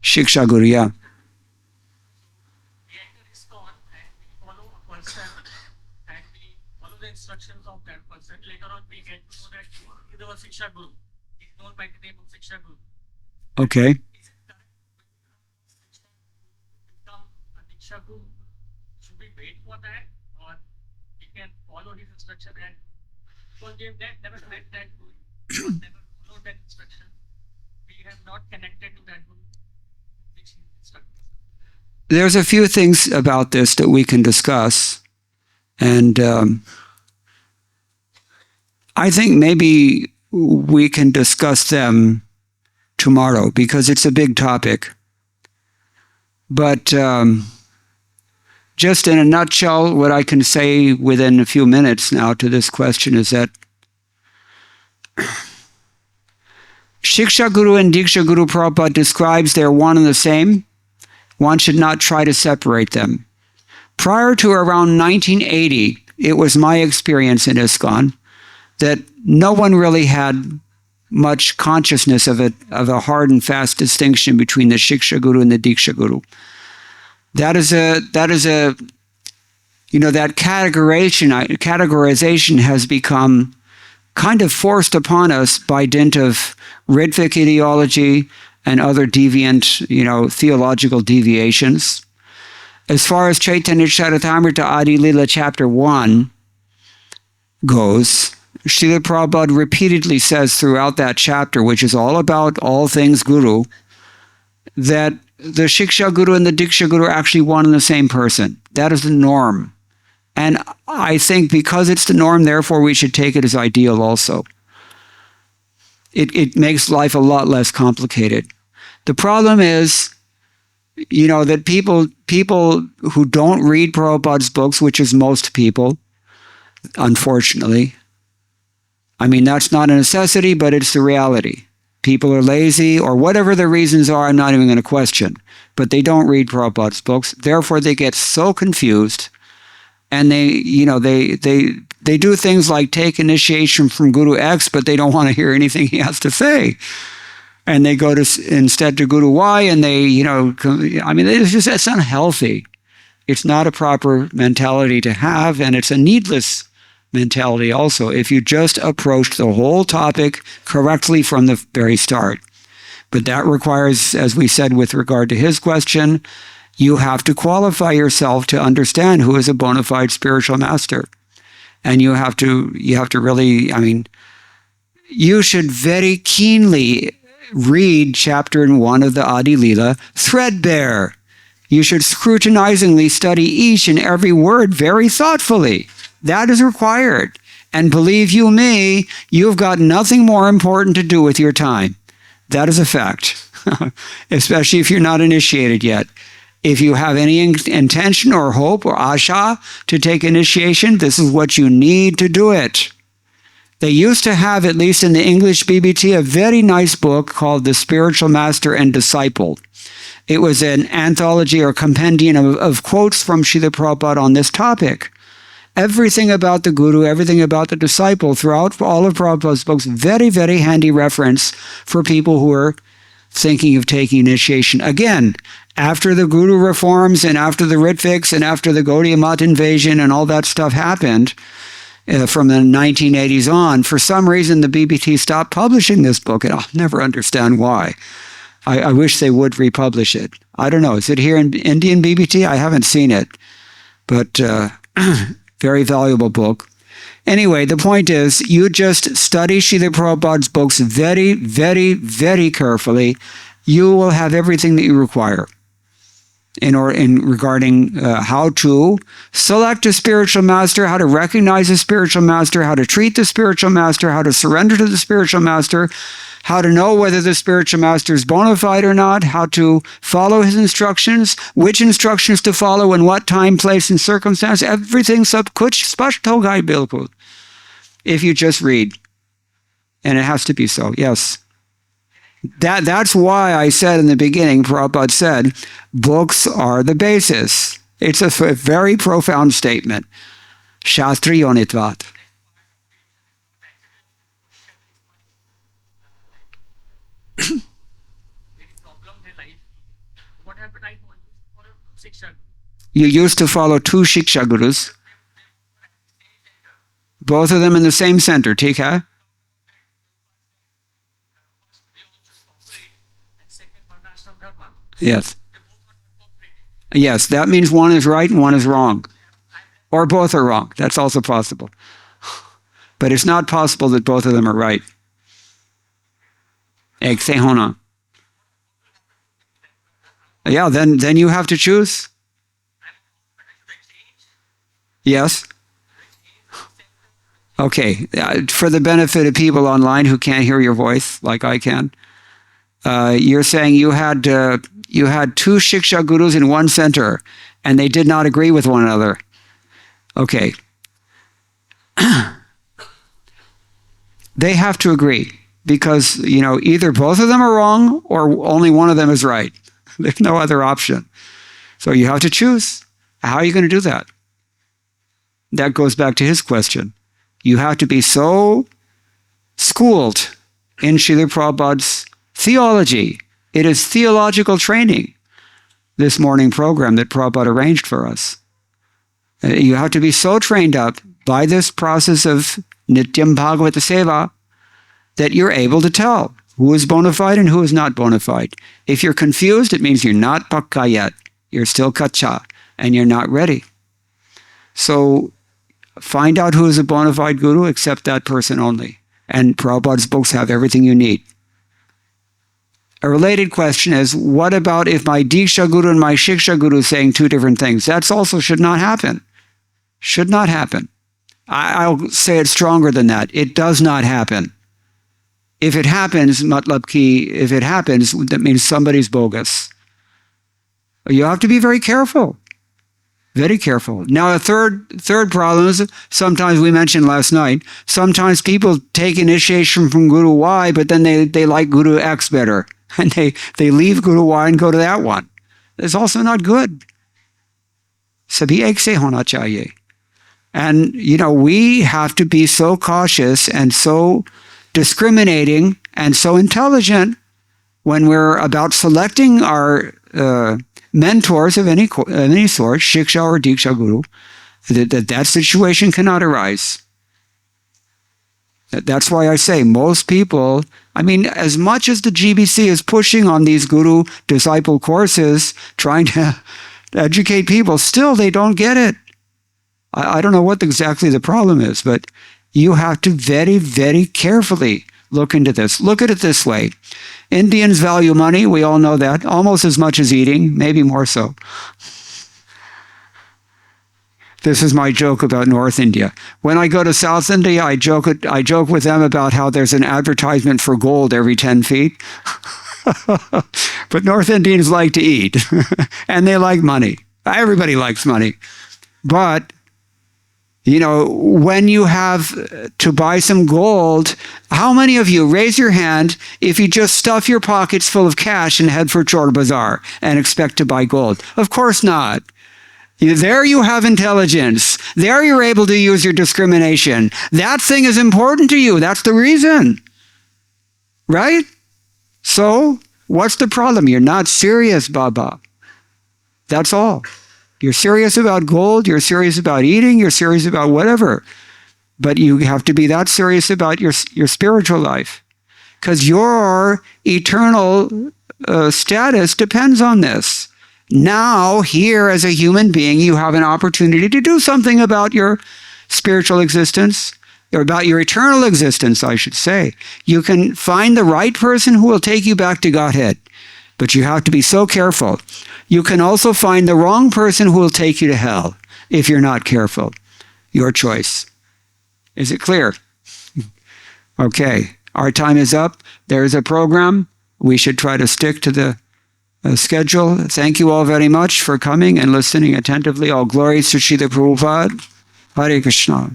Shiksha Guru, yeah. We enter ISKCON and we follow a person and we follow the instructions of that person. Later on, we get to know that he is our Shiksha Guru. He is known by the name of Shiksha Guru. Okay. Is it correct to become a Diksha Guru? Should we wait for that, or we can follow his instruction and because we have never met that Guru, we have never followed that instruction, we have not connected to that Guru. There's a few things about this that we can discuss, and I think maybe we can discuss them tomorrow because it's a big topic. But just in a nutshell, what I can say within a few minutes now to this question is that Shiksha Guru and Diksha Guru, Prabhupada describes they're one and the same. One should not try to separate them. Prior to around 1980, it was my experience in ISKCON that no one really had much consciousness of a hard and fast distinction between the Shiksha Guru and the Diksha Guru. That categorization has become kind of forced upon us by dint of Ritvic ideology and other deviant, theological deviations. As far as Chaitanya Charitamrita Adi Lila chapter 1 goes, Srila Prabhupada repeatedly says throughout that chapter, which is all about all things Guru, that the Shiksha Guru and the Diksha Guru are actually one and the same person. That is the norm. And I think because it's the norm, therefore we should take it as ideal also. It makes life a lot less complicated. The problem is, that people who don't read Prabhupada's books, which is most people, unfortunately, that's not a necessity, but it's the reality. People are lazy, or whatever the reasons are, I'm not even going to question. But they don't read Prabhupada's books. Therefore, they get so confused. And they do things like take initiation from Guru X, but they don't want to hear anything he has to say. And they go instead to Guru Y, and that's unhealthy. It's not a proper mentality to have, and it's a needless mentality also if you just approach the whole topic correctly from the very start. But that requires, as we said with regard to his question, you have to qualify yourself to understand who is a bona fide spiritual master. And you have to really, you should very keenly read chapter 1 of the Adi Lila threadbare. You should scrutinizingly study each and every word very thoughtfully. That is required. And believe you me, you've got nothing more important to do with your time. That is a fact, especially if you're not initiated yet. If you have any intention or hope or asha to take initiation, this is what you need to do it. They used to have, at least in the English BBT, a very nice book called The Spiritual Master and Disciple. It was an anthology or compendium of quotes from Srila Prabhupada on this topic. Everything about the guru, everything about the disciple throughout all of Prabhupada's books, very, very handy reference for people who are thinking of taking initiation. Again, after the guru reforms and after the Ritviks and after the Gaudiya Math invasion and all that stuff happened from the 1980s on, for some reason the BBT stopped publishing this book, and I'll never understand why. I wish they would republish it. I don't know. Is it here in Indian BBT? I haven't seen it. But very valuable book. Anyway, the point is, you just study Srila Prabhupada's books very, very, very carefully. You will have everything that you require in regarding how to select a spiritual master, how to recognize a spiritual master, how to treat the spiritual master, how to surrender to the spiritual master, how to know whether the spiritual master is bona fide or not, how to follow his instructions, which instructions to follow, in what time, place, and circumstance. Everything sab kuch spasht ho gaya bilkul. If you just read. And it has to be so, yes. That's why I said in the beginning, Prabhupada said, books are the basis. It's a very profound statement. Shastriyonitvat. What happened? I followed 6 years. You used to follow 2 Shiksha Gurus. Both of them in the same center, ठीक है? Yes. Yes, that means one is right and one is wrong. Or both are wrong. That's also possible. But it's not possible that both of them are right. Ek se hona. Yeah, then you have to choose. Yes. Okay. For the benefit of people online who can't hear your voice like I can, you're saying you had 2 Shiksha Gurus in one center, and they did not agree with one another. Okay. They have to agree, because, either both of them are wrong or only one of them is right. There's no other option. So you have to choose. How are you going to do that? That goes back to his question. You have to be so schooled in Srila Prabhupada's theology. It is theological training, this morning program that Prabhupada arranged for us. You have to be so trained up by this process of Nityam Bhagavata Seva that you're able to tell who is bona fide and who is not bona fide. If you're confused, it means you're not pakka yet. You're still kacha, and you're not ready. So find out who is a bona fide guru, accept that person only. And Prabhupada's books have everything you need. A related question is, what about if my Diksha Guru and my Shiksha Guru is saying 2 different things? That also should not happen. Should not happen. I'll say it stronger than that. It does not happen. If it happens, matlab ki, if it happens, that means somebody's bogus. You have to be very careful. Very careful. Now, a third problem is, sometimes we mentioned last night, sometimes people take initiation from Guru Y, but then they like Guru X better. And they leave Guru Y and go to that one. It's also not good. Sabhi ek se hona chahiye. And, we have to be so cautious and so discriminating and so intelligent when we're about selecting our mentors of any sort, Shiksha or Diksha Guru, that situation cannot arise. That's why I say most people, as much as the GBC is pushing on these guru disciple courses, trying to educate people, still they don't get it. I don't know what exactly the problem is, but you have to very, very carefully look into this. Look at it this way. Indians value money, we all know that, almost as much as eating, maybe more so. This is my joke about North India. When I go to South India, I joke with them about how there's an advertisement for gold every 10 feet. But North Indians like to eat, and they like money. Everybody likes money. But, when you have to buy some gold, how many of you, raise your hand, if you just stuff your pockets full of cash and head for Chor Bazaar and expect to buy gold? Of course not. There you have intelligence. There you're able to use your discrimination. That thing is important to you. That's the reason. Right? So, what's the problem? You're not serious, Baba. That's all. You're serious about gold, you're serious about eating, you're serious about whatever. But you have to be that serious about your spiritual life. Because your eternal status depends on this. Now, here as a human being, you have an opportunity to do something about your spiritual existence, or about your eternal existence, I should say. You can find the right person who will take you back to Godhead, but you have to be so careful. You can also find the wrong person who will take you to hell if you're not careful. Your choice. Is it clear? Okay, our time is up. There is a program. We should try to stick to the schedule. Thank you all very much for coming and listening attentively. All glories to Srila Prabhupada. Hare Krishna.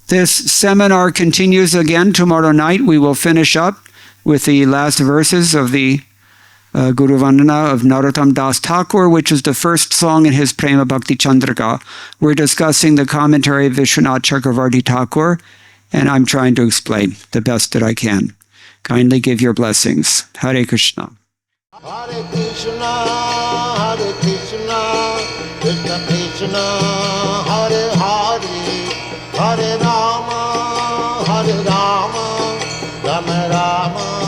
This seminar continues again tomorrow night. We will finish up with the last verses of the Guru Vandana of Narottam Das Thakur, which is the first song in his Prema Bhakti Chandrika. We're discussing the commentary of Vishwanath Chakravarti Thakur, and I'm trying to explain the best that I can. Kindly give your blessings. Hare Krishna. Hare Krishna, Krishna Krishna, Hare Hare, Hare Rama, Rama Rama.